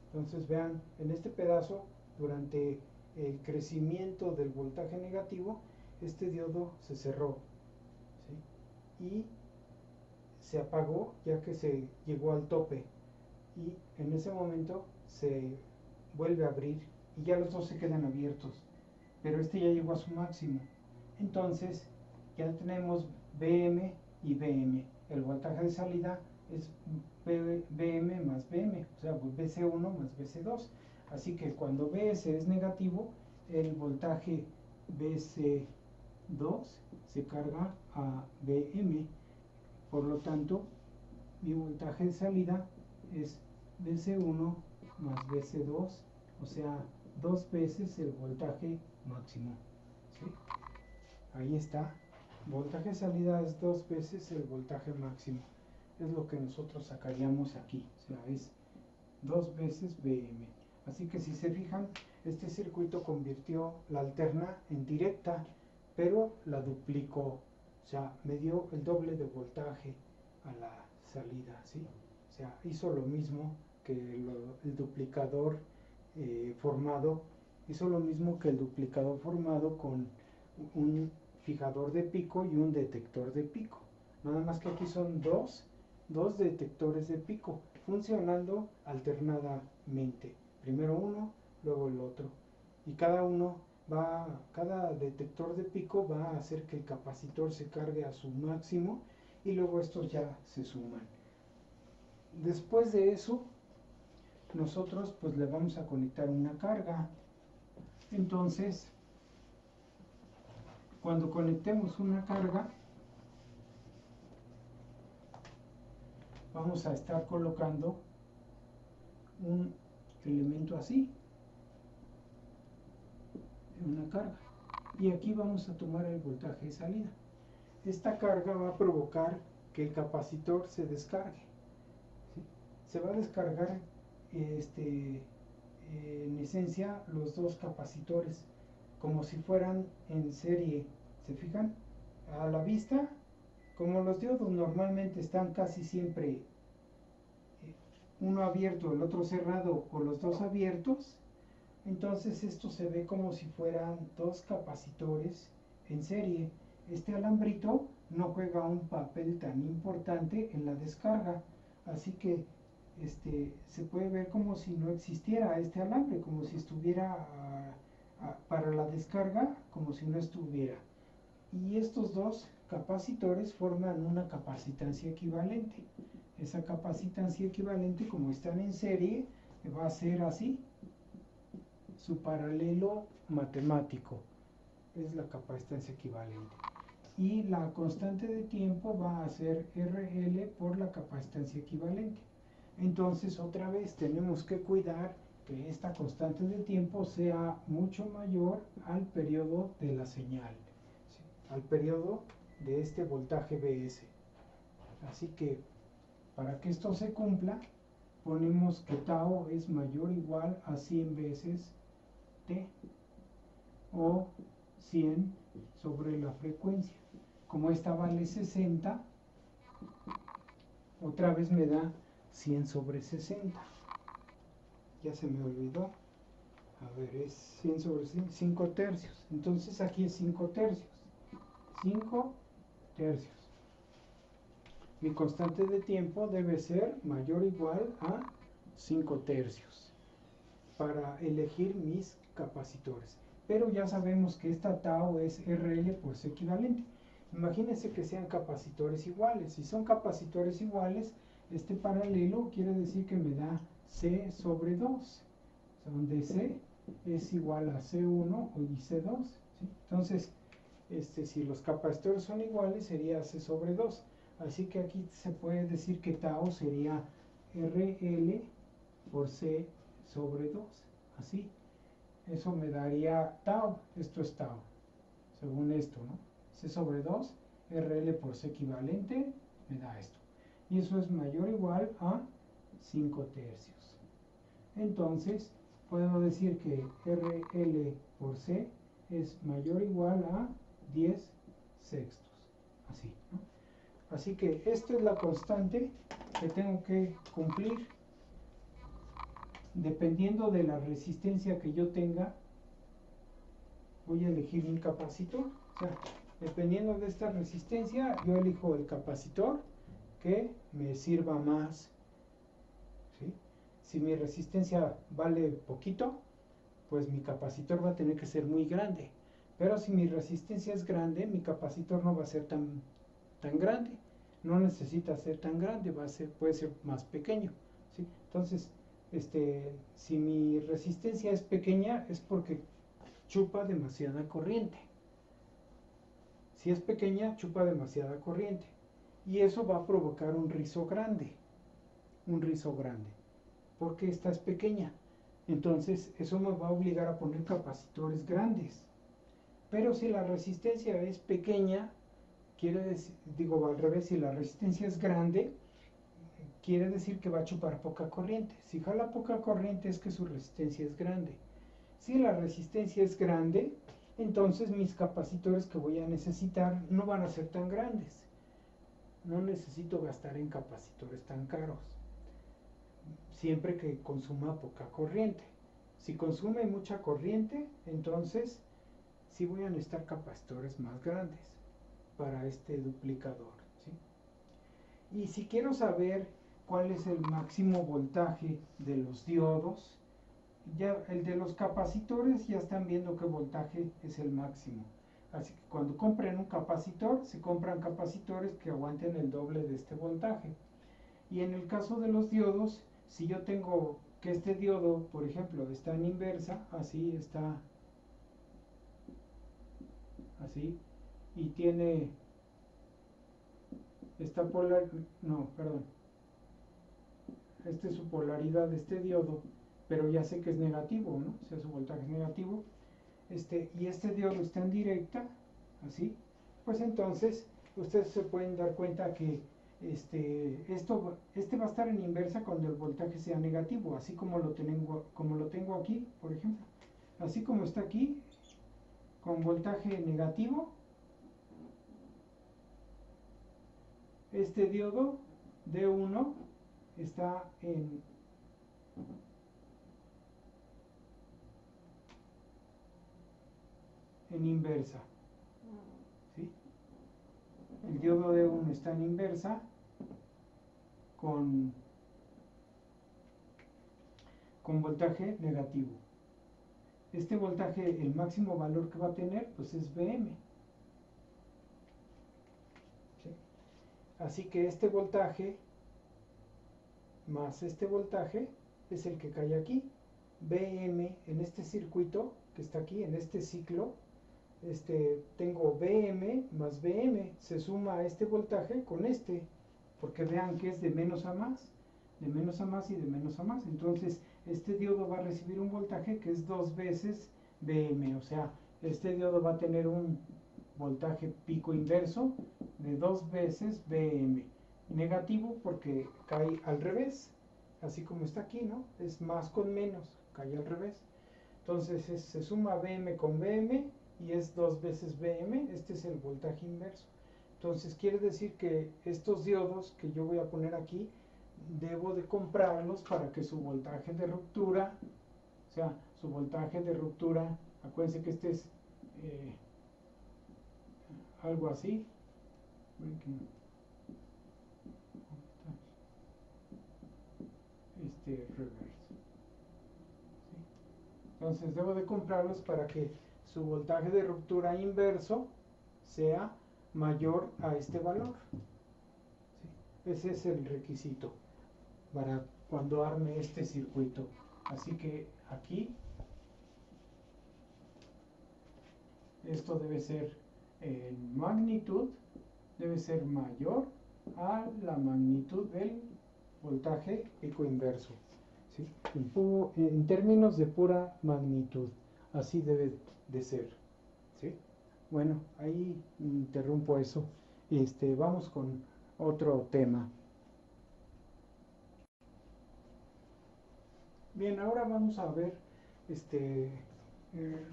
Entonces vean, en este pedazo, durante el crecimiento del voltaje negativo, este diodo se cerró, ¿sí? Y se apagó ya que se llegó al tope, y en ese momento se vuelve a abrir y ya los dos se quedan abiertos, pero este ya llegó a su máximo. Entonces ya tenemos BM y BM. El voltaje de salida es BM más BM, o sea, BC1 más BC2. Así que cuando BS es negativo, el voltaje BC2 se carga a BM. Por lo tanto, mi voltaje de salida es BC1 más BC2, o sea, 2 veces el voltaje máximo, ¿sí? Ahí está. Voltaje de salida es 2 veces el voltaje máximo. Es lo que nosotros sacaríamos aquí, o sea, es 2 veces BM. Así que si se fijan, este circuito convirtió la alterna en directa, pero la duplicó, o sea, me dio el doble de voltaje a la salida, ¿sí? O sea, hizo lo mismo que el duplicador formado, hizo lo mismo que el duplicador formado con un fijador de pico y un detector de pico. Nada más que aquí son dos detectores de pico funcionando alternadamente. Primero uno, luego el otro. Y cada detector de pico va a hacer que el capacitor se cargue a su máximo y luego estos ya se suman. Después de eso, nosotros pues le vamos a conectar una carga. Entonces, cuando conectemos una carga, vamos a estar colocando un elemento así, en una carga, y aquí vamos a tomar el voltaje de salida. Esta carga va a provocar que el capacitor se descargue, ¿sí? Se va a descargar en esencia los dos capacitores como si fueran en serie. ¿Se fijan? A la vista, como los diodos normalmente están casi siempre uno abierto, el otro cerrado o los dos abiertos, entonces esto se ve como si fueran dos capacitores en serie. Este alambrito no juega un papel tan importante en la descarga, así que se puede ver como si no existiera este alambre, como si estuviera para la descarga, como si no estuviera. Y estos dos capacitores forman una capacitancia equivalente. Esa capacitancia equivalente, como están en serie, va a ser así. Su paralelo matemático es la capacitancia equivalente. Y la constante de tiempo va a ser RL por la capacitancia equivalente. Entonces, otra vez tenemos que cuidar que esta constante de tiempo sea mucho mayor al periodo de la señal, ¿sí? Al periodo de este voltaje Bs. Así que, para que esto se cumpla, ponemos que tau es mayor o igual a 100 veces t, o 100 sobre la frecuencia. Como esta vale 60, otra vez me da 100 sobre 60. Ya se me olvidó. A ver, es 100 sobre 5 tercios. Entonces aquí es 5 tercios. 5 tercios. Mi constante de tiempo debe ser mayor o igual a 5 tercios para elegir mis capacitores. Pero ya sabemos que esta tau es RL por C equivalente. Imagínense que sean capacitores iguales. Si son capacitores iguales, este paralelo quiere decir que me da C sobre 2, donde C es igual a C1 y C2. ¿Sí? Entonces, si los capacitores son iguales, sería C sobre 2. Así que aquí se puede decir que tau sería RL por C sobre 2. Así. Eso me daría tau. Esto es tau. Según esto, ¿no? C sobre 2, RL por C equivalente, me da esto. Y eso es mayor o igual a 5 tercios. Entonces, puedo decir que RL por C es mayor o igual a 10 sextos. Así, ¿no? Así que esta es la constante que tengo que cumplir. Dependiendo de la resistencia que yo tenga, voy a elegir mi capacitor. O sea, dependiendo de esta resistencia, yo elijo el capacitor que me sirva más. ¿Sí? Si mi resistencia vale poquito, pues mi capacitor va a tener que ser muy grande. Pero si mi resistencia es grande, mi capacitor no va a ser tan grande. No necesita ser tan grande, puede ser más pequeño. ¿Sí? Entonces, si mi resistencia es pequeña, es porque chupa demasiada corriente. Si es pequeña, chupa demasiada corriente. Y eso va a provocar un rizo grande. Un rizo grande. Porque esta es pequeña. Entonces, eso me va a obligar a poner capacitores grandes. Pero si la resistencia es pequeña, quiere decir, digo al revés, si la resistencia es grande, quiere decir que va a chupar poca corriente. Si jala poca corriente es que su resistencia es grande. Si la resistencia es grande, entonces mis capacitores que voy a necesitar no van a ser tan grandes. No necesito gastar en capacitores tan caros, siempre que consuma poca corriente. Si consume mucha corriente, entonces sí voy a necesitar capacitores más grandes para este duplicador, ¿sí? Y si quiero saber cuál es el máximo voltaje de los diodos, ya el de los capacitores ya están viendo qué voltaje es el máximo. Así que cuando compren un capacitor, se compran capacitores que aguanten el doble de este voltaje. Y en el caso de los diodos, si yo tengo que este diodo, por ejemplo, está en inversa, así está, así, y tiene esta esta es su polaridad de este diodo, pero ya sé que es negativo, ¿no? O sea, su voltaje es negativo, y este diodo está en directa, así, pues entonces ustedes se pueden dar cuenta que este va a estar en inversa cuando el voltaje sea negativo, así como lo tengo aquí, por ejemplo. Así como está aquí, con voltaje negativo, este diodo D1 está en en inversa, ¿sí? El diodo D1 está en inversa con voltaje negativo. Este voltaje, el máximo valor que va a tener, pues es Vm. ¿Sí? Así que este voltaje más este voltaje es el que cae aquí. Vm en este circuito que está aquí, en este ciclo, tengo Vm más Vm, se suma este voltaje con este, porque vean que es de menos a más, de menos a más y de menos a más. Entonces, este diodo va a recibir un voltaje que es 2 veces Vm, o sea, este diodo va a tener un voltaje pico inverso de 2 veces Vm. Negativo porque cae al revés, así como está aquí, ¿no? Es más con menos, cae al revés. Entonces se suma Vm con Vm y es 2 veces Vm, este es el voltaje inverso. Entonces quiere decir que estos diodos que yo voy a poner aquí, debo de comprarlos para que su voltaje de ruptura, o sea, su voltaje de ruptura, acuérdense que este es algo así, reverse. ¿Sí? Entonces debo de comprarlos para que su voltaje de ruptura inverso sea mayor a este valor. ¿Sí? Ese es el requisito para cuando arme este circuito. Así que aquí esto debe ser en magnitud, debe ser mayor a la magnitud del voltaje ecoinverso. ¿Sí? En términos de pura magnitud, así debe de ser. ¿Sí? Bueno, ahí interrumpo eso. Vamos con otro tema. Bien, ahora vamos a ver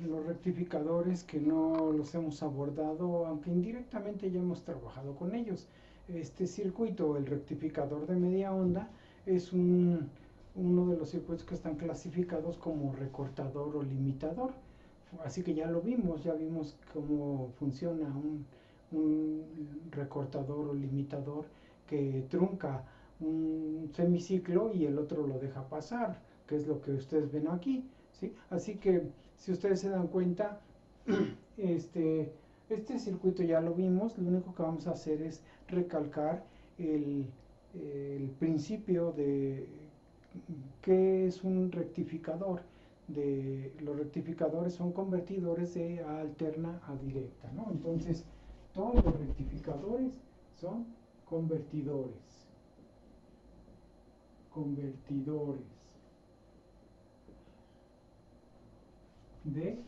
los rectificadores que no los hemos abordado, aunque indirectamente ya hemos trabajado con ellos. Este circuito, el rectificador de media onda, es uno de los circuitos que están clasificados como recortador o limitador. Así que ya lo vimos, ya vimos cómo funciona un recortador o limitador que trunca un semiciclo y el otro lo deja pasar, que es lo que ustedes ven aquí, ¿sí? Así que si ustedes se dan cuenta, este circuito ya lo vimos, lo único que vamos a hacer es recalcar el principio de qué es un rectificador. Los rectificadores son convertidores de alterna a directa, ¿no? Entonces, todos los rectificadores son convertidores de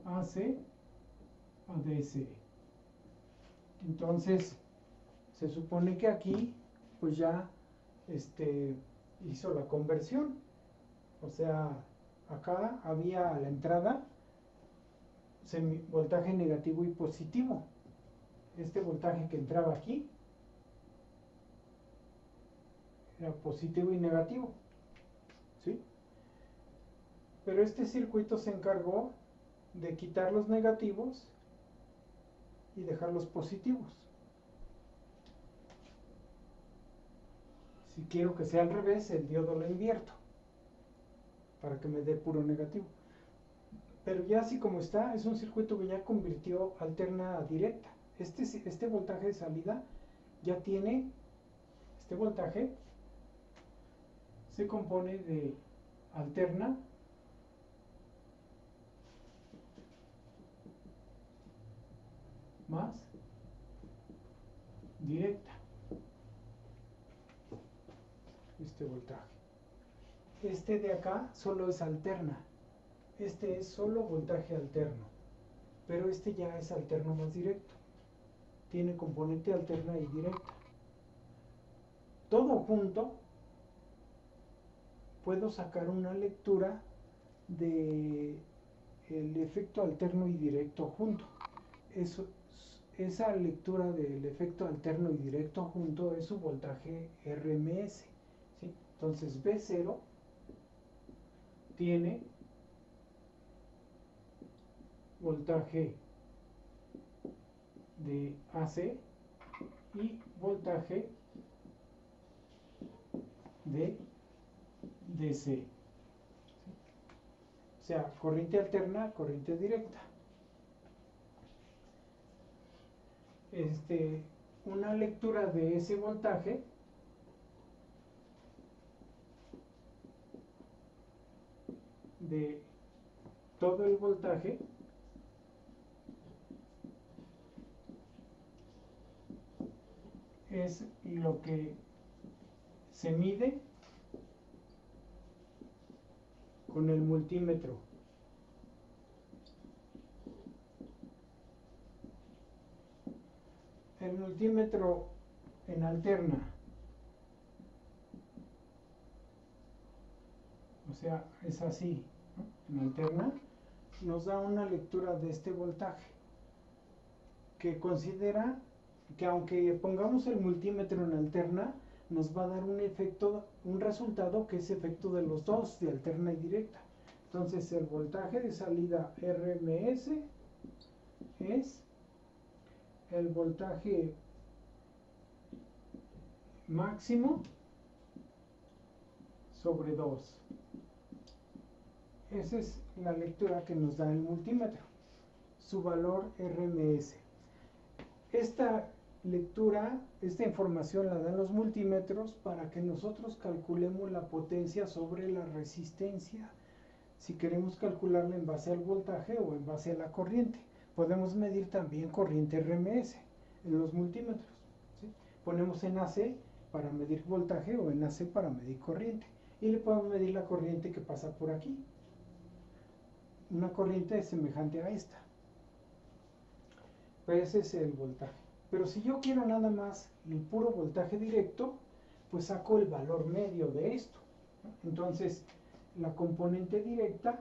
AC a DC. Entonces, se supone que aquí, pues ya hizo la conversión. O sea, acá había a la entrada voltaje negativo y positivo. Este voltaje que entraba aquí era positivo y negativo, ¿sí? Pero este circuito se encargó de quitar los negativos y dejar los positivos. Si quiero que sea al revés, el diodo lo invierto para que me dé puro negativo. Pero ya así como está, es un circuito que ya convirtió alterna a directa. Este voltaje de salida ya tiene, este voltaje se compone de alterna más directa. Este voltaje. Este de acá solo es alterna. Este es solo voltaje alterno. Pero este ya es alterno más directo. Tiene componente alterna y directa. Todo junto puedo sacar una lectura de el efecto alterno y directo junto. Esa lectura del efecto alterno y directo junto es su voltaje RMS, ¿sí? Entonces B0 tiene voltaje de AC y voltaje de DC. O sea, corriente alterna, corriente directa. Una lectura de ese voltaje de todo el voltaje es lo que se mide con el multímetro. El multímetro en alterna, o sea, es así, ¿no? En alterna nos da una lectura de este voltaje que considera que aunque pongamos el multímetro en alterna, nos va a dar un efecto, un resultado que es efecto de los dos, de alterna y directa. Entonces el voltaje de salida RMS es el voltaje máximo sobre 2. Esa es la lectura que nos da el multímetro, su valor RMS. Esta lectura, esta información la dan los multímetros para que nosotros calculemos la potencia sobre la resistencia. Si queremos calcularla en base al voltaje o en base a la corriente, podemos medir también corriente RMS en los multímetros, ¿sí? Ponemos en AC para medir voltaje o en AC para medir corriente, y le podemos medir la corriente que pasa por aquí. Una corriente es semejante a esta. Pues ese es el voltaje. Pero si yo quiero nada más el puro voltaje directo, pues saco el valor medio de esto, ¿no? Entonces, la componente directa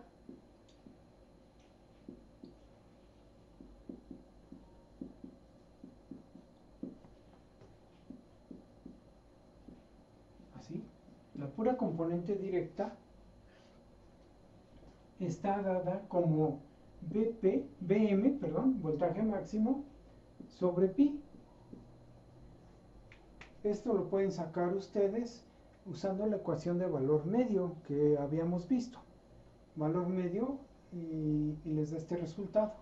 así, la pura componente directa está dada como Bm, voltaje máximo, sobre pi. Esto lo pueden sacar ustedes usando la ecuación de valor medio que habíamos visto. Valor medio y les da este resultado.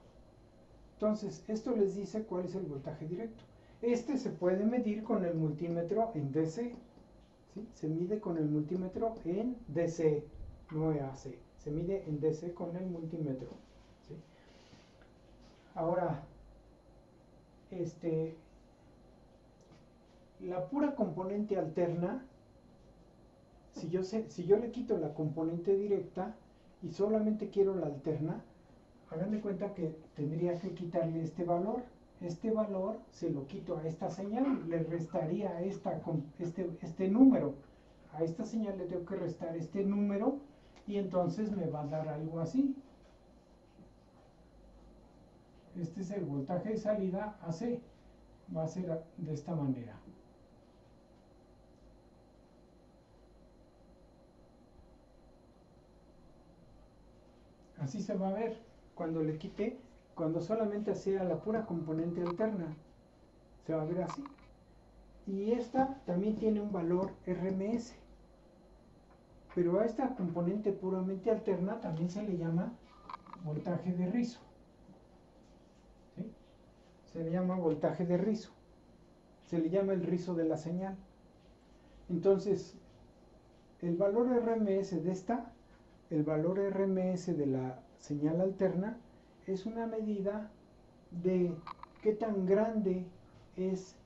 Entonces, esto les dice cuál es el voltaje directo. Este se puede medir con el multímetro en DC. ¿Sí? Se mide con el multímetro en DC, no en AC. Se mide en DC con el multímetro. ¿Sí? Ahora, la pura componente alterna, si yo le quito la componente directa y solamente quiero la alterna, hagan de cuenta que tendría que quitarle este valor. Este valor se lo quito a esta señal, le restaría este número. A esta señal le tengo que restar este número y entonces me va a dar algo así. Este es el voltaje de salida AC. Va a ser de esta manera. Así se va a ver cuando le quite, cuando solamente sea la pura componente alterna. Se va a ver así. Y esta también tiene un valor RMS. Pero a esta componente puramente alterna también se le llama voltaje de rizo. ¿Sí? Se le llama voltaje de rizo. Se le llama el rizo de la señal. Entonces, el valor RMS de esta, el valor RMS de la señal alterna, es una medida de qué tan grande es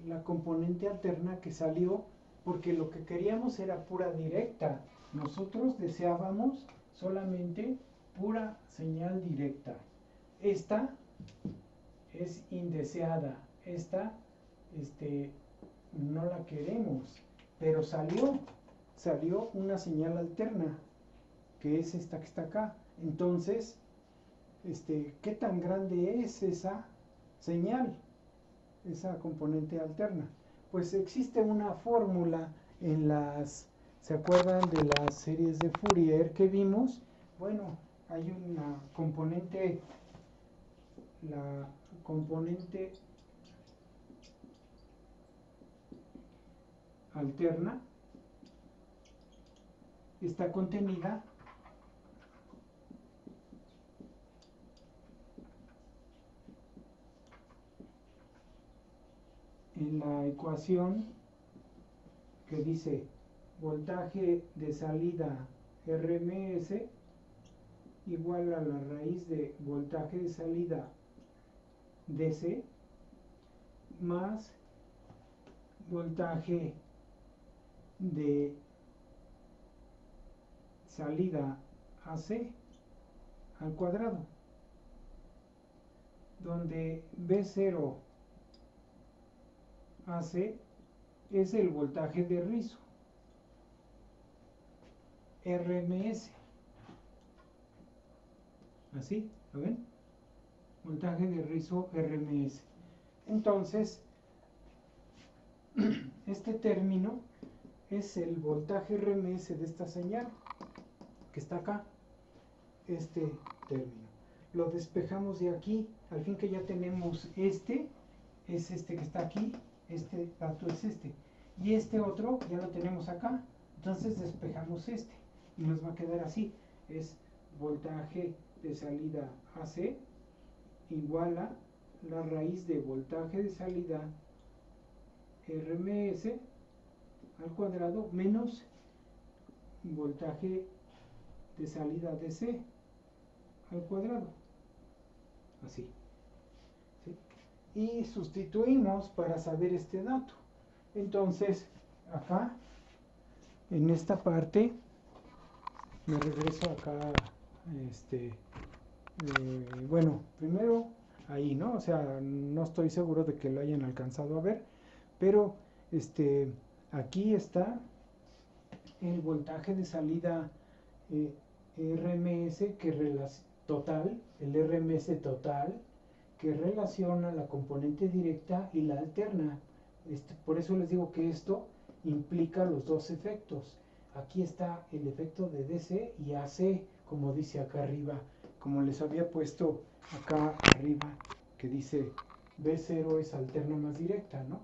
la componente alterna que salió, porque lo que queríamos era pura directa. Nosotros deseábamos solamente pura señal directa. Esta es indeseada. Esta no la queremos, pero salió una señal alterna, que es esta que está acá. Entonces, ¿qué tan grande es esa señal? Esa componente alterna. Pues existe una fórmula en las ¿Se acuerdan de las series de Fourier que vimos? Bueno, hay una componente, la componente alterna está contenida en la ecuación que dice voltaje de salida RMS igual a la raíz de voltaje de salida DC más voltaje de salida AC al cuadrado, donde B0 AC es el voltaje de rizo RMS. Así, ¿lo ven? Voltaje de rizo RMS. Entonces, este término es el voltaje RMS de esta señal que está acá, este término. Lo despejamos de aquí, al fin que ya tenemos este, es este que está aquí, este dato es este. Y este otro ya lo tenemos acá, entonces despejamos este y nos va a quedar así. Es voltaje de salida AC igual a la raíz de voltaje de salida RMS al cuadrado menos voltaje de salida DC al cuadrado. Así. ¿Sí? Y sustituimos para saber este dato. Entonces, acá, en esta parte, me regreso acá, bueno, primero ahí, ¿no? O sea, no estoy seguro de que lo hayan alcanzado a ver, pero aquí está el voltaje de salida RMS total, el RMS total, que relaciona la componente directa y la alterna. Por eso les digo que esto implica los dos efectos. Aquí está el efecto de DC y AC, como dice acá arriba, como les había puesto acá arriba, que dice B0 es alterna más directa, ¿no?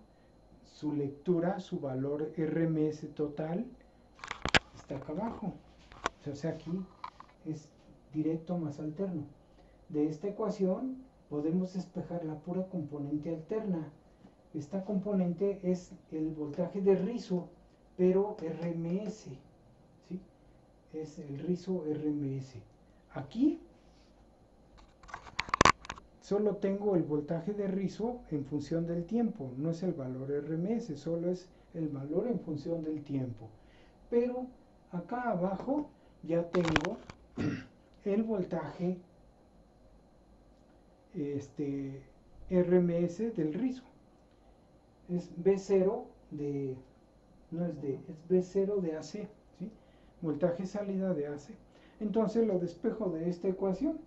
Su lectura, su valor RMS total está acá abajo. O sea, aquí es directo más alterno. De esta ecuación podemos despejar la pura componente alterna. Esta componente es el voltaje de rizo, pero RMS, ¿sí? Es el rizo RMS. Aquí solo tengo el voltaje de rizo en función del tiempo, no es el valor RMS, solo es el valor en función del tiempo. Pero acá abajo ya tengo el voltaje RMS del rizo. Es B0 de, no es D, es B0 de AC, ¿sí? Voltaje salida de AC. Entonces lo despejo de esta ecuación,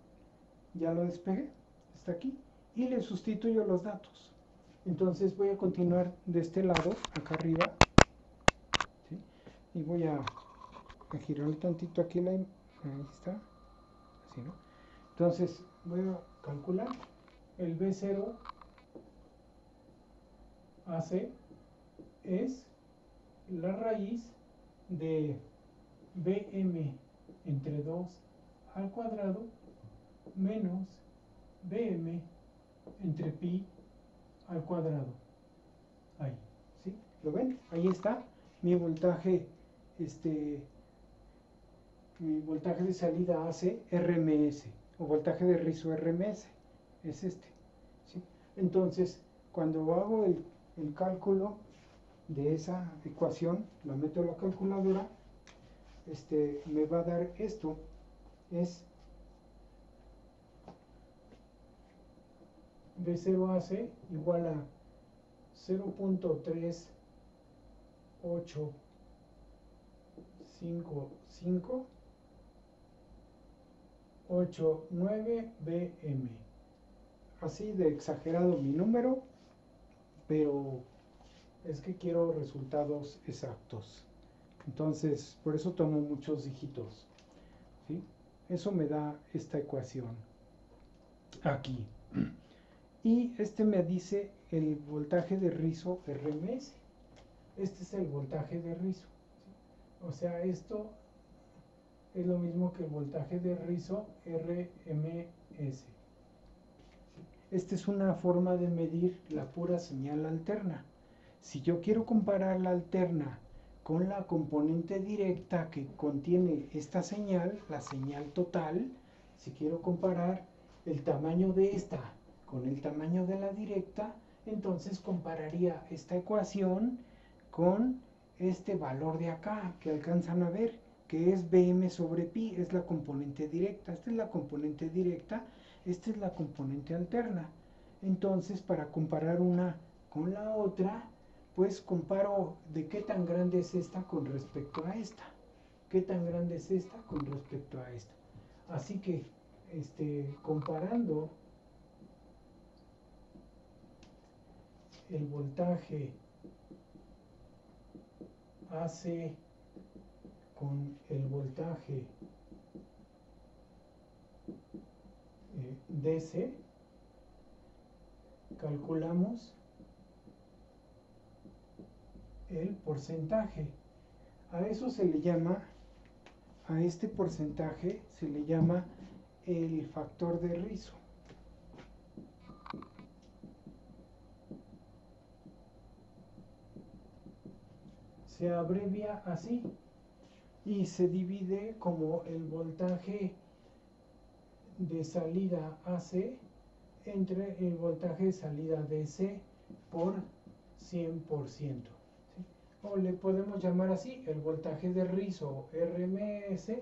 ya lo despejé, está aquí, y le sustituyo los datos. Entonces voy a continuar de este lado, acá arriba, ¿sí? Y voy a girar un tantito aquí, ahí está, así, ¿no? Entonces voy a calcular el B0 AC es la raíz de BM entre 2 al cuadrado menos BM entre pi al cuadrado. Ahí, ¿sí? ¿Lo ven? Ahí está mi voltaje, mi voltaje de salida AC RMS o voltaje de rizo RMS. Es este, ¿sí? Entonces, cuando hago el cálculo de esa ecuación, la meto a la calculadora, me va a dar esto, es B0AC igual a 0.385589 BM. Así de exagerado mi número, pero es que quiero resultados exactos. Entonces, por eso tomo muchos dígitos, ¿sí? Eso me da esta ecuación aquí. Y este me dice el voltaje de rizo RMS. Este es el voltaje de rizo, ¿sí? O sea, esto es lo mismo que el voltaje de rizo RMS. Esta es una forma de medir la pura señal alterna. Si yo quiero comparar la alterna con la componente directa que contiene esta señal, la señal total, si quiero comparar el tamaño de esta con el tamaño de la directa, entonces compararía esta ecuación con este valor de acá que alcanzan a ver, que es Bm sobre pi, es la componente directa. Esta es la componente directa, esta es la componente alterna. Entonces, para comparar una con la otra, pues comparo de qué tan grande es esta con respecto a esta. ¿Qué tan grande es esta con respecto a esta? Así que, comparando el voltaje AC con el voltaje DC, calculamos el porcentaje. A eso se le llama, a este porcentaje se le llama el factor de rizo. Se abrevia así y se divide como el voltaje de salida AC entre el voltaje de salida DC por 100%. ¿Sí? O le podemos llamar así, el voltaje de rizo RMS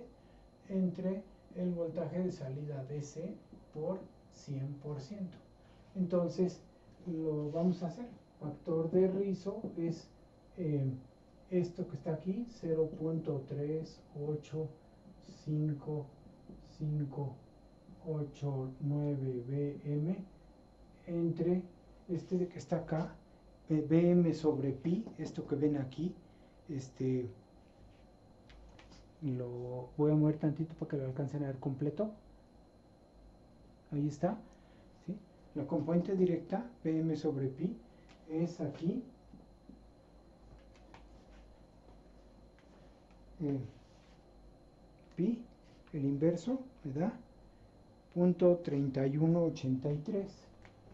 entre el voltaje de salida DC por 100%. Entonces, lo vamos a hacer. Factor de rizo es esto que está aquí, 0.38559 Bm entre este que está acá, Bm sobre pi, esto que ven aquí, lo voy a mover tantito para que lo alcancen a ver completo. Ahí está, ¿sí? La componente directa, Bm sobre pi, es aquí, pi, el inverso, me da 0.3183.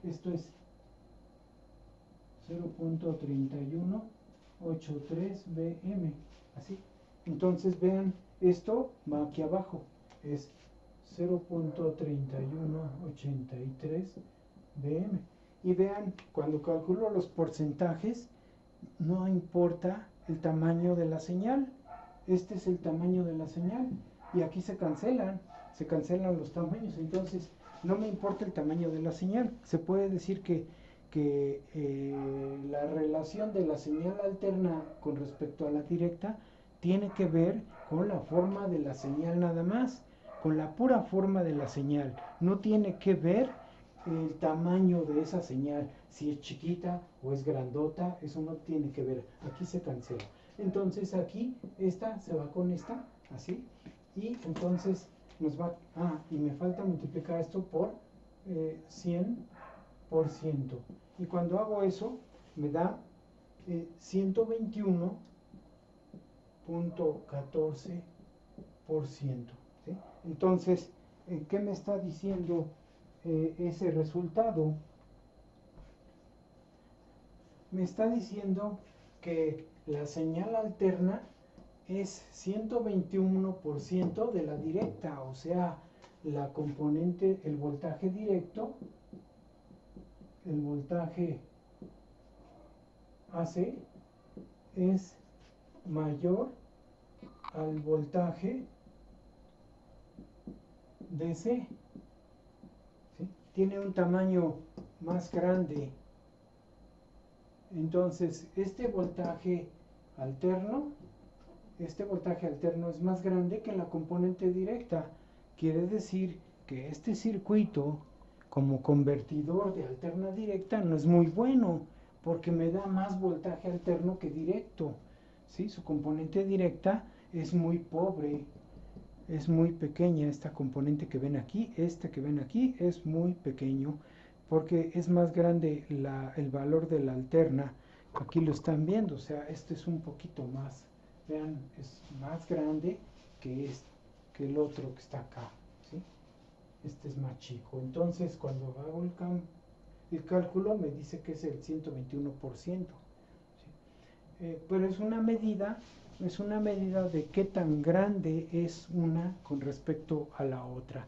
Esto es 0.3183 Bm, así. Entonces vean, esto va aquí abajo, es 0.3183 Bm. Y vean, cuando calculo los porcentajes, no importa el tamaño de la señal. Este es el tamaño de la señal. Y aquí se cancelan los tamaños. Entonces, no me importa el tamaño de la señal. Se puede decir que la relación de la señal alterna con respecto a la directa tiene que ver con la forma de la señal nada más, con la pura forma de la señal. No tiene que ver el tamaño de esa señal, si es chiquita o es grandota, eso no tiene que ver. Aquí se cancela. Entonces aquí esta se va con esta, así, y entonces nos va, y me falta multiplicar esto por 100%. Y cuando hago eso, me da 121.14%. ¿Sí? Entonces, ¿qué me está diciendo ese resultado? Me está diciendo que la señal alterna es 121% de la directa, o sea, la componente, el voltaje directo, el voltaje AC es mayor al voltaje DC. ¿Sí? Tiene un tamaño más grande. Entonces, este voltaje alterno es más grande que la componente directa. Quiere decir que este circuito, como convertidor de alterna directa, no es muy bueno, porque me da más voltaje alterno que directo. ¿sí? Su componente directa es muy pobre, es muy pequeña. Esta componente que ven aquí, este que ven aquí, es muy pequeño porque es más grande el valor de la alterna. Aquí lo están viendo, o sea, este es un poquito más, vean, es más grande que, que el otro que está acá, ¿sí? Este es más chico. Entonces, cuando hago el cálculo, me dice que es el 121%. ¿Sí? Pero es una medida de qué tan grande es una con respecto a la otra.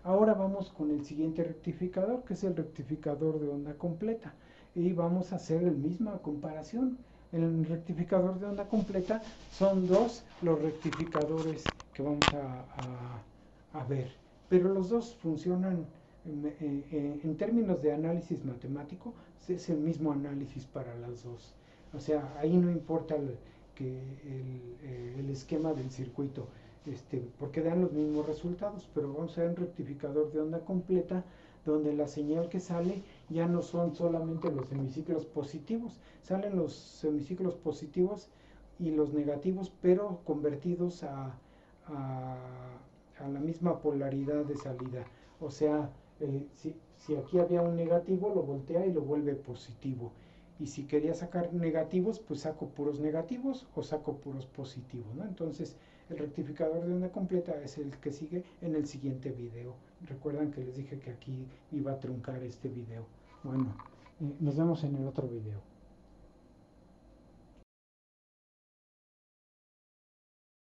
Ahora vamos con el siguiente rectificador, que es el rectificador de onda completa. Y vamos a hacer la misma comparación. El rectificador de onda completa son dos los rectificadores que vamos a ver. Pero los dos funcionan en términos de análisis matemático, es el mismo análisis para las dos. O sea, ahí no importa el esquema del circuito, porque dan los mismos resultados, pero vamos a ver un rectificador de onda completa donde la señal que sale ya no son solamente los semiciclos positivos, salen los semiciclos positivos y los negativos, pero convertidos a, a la misma polaridad de salida. O sea, si aquí había un negativo, lo voltea y lo vuelve positivo. Y si quería sacar negativos, pues saco puros negativos o saco puros positivos, ¿no? Entonces, el rectificador de onda completa es el que sigue en el siguiente video. Recuerdan que les dije que aquí iba a truncar este video. Bueno, nos vemos en el otro video.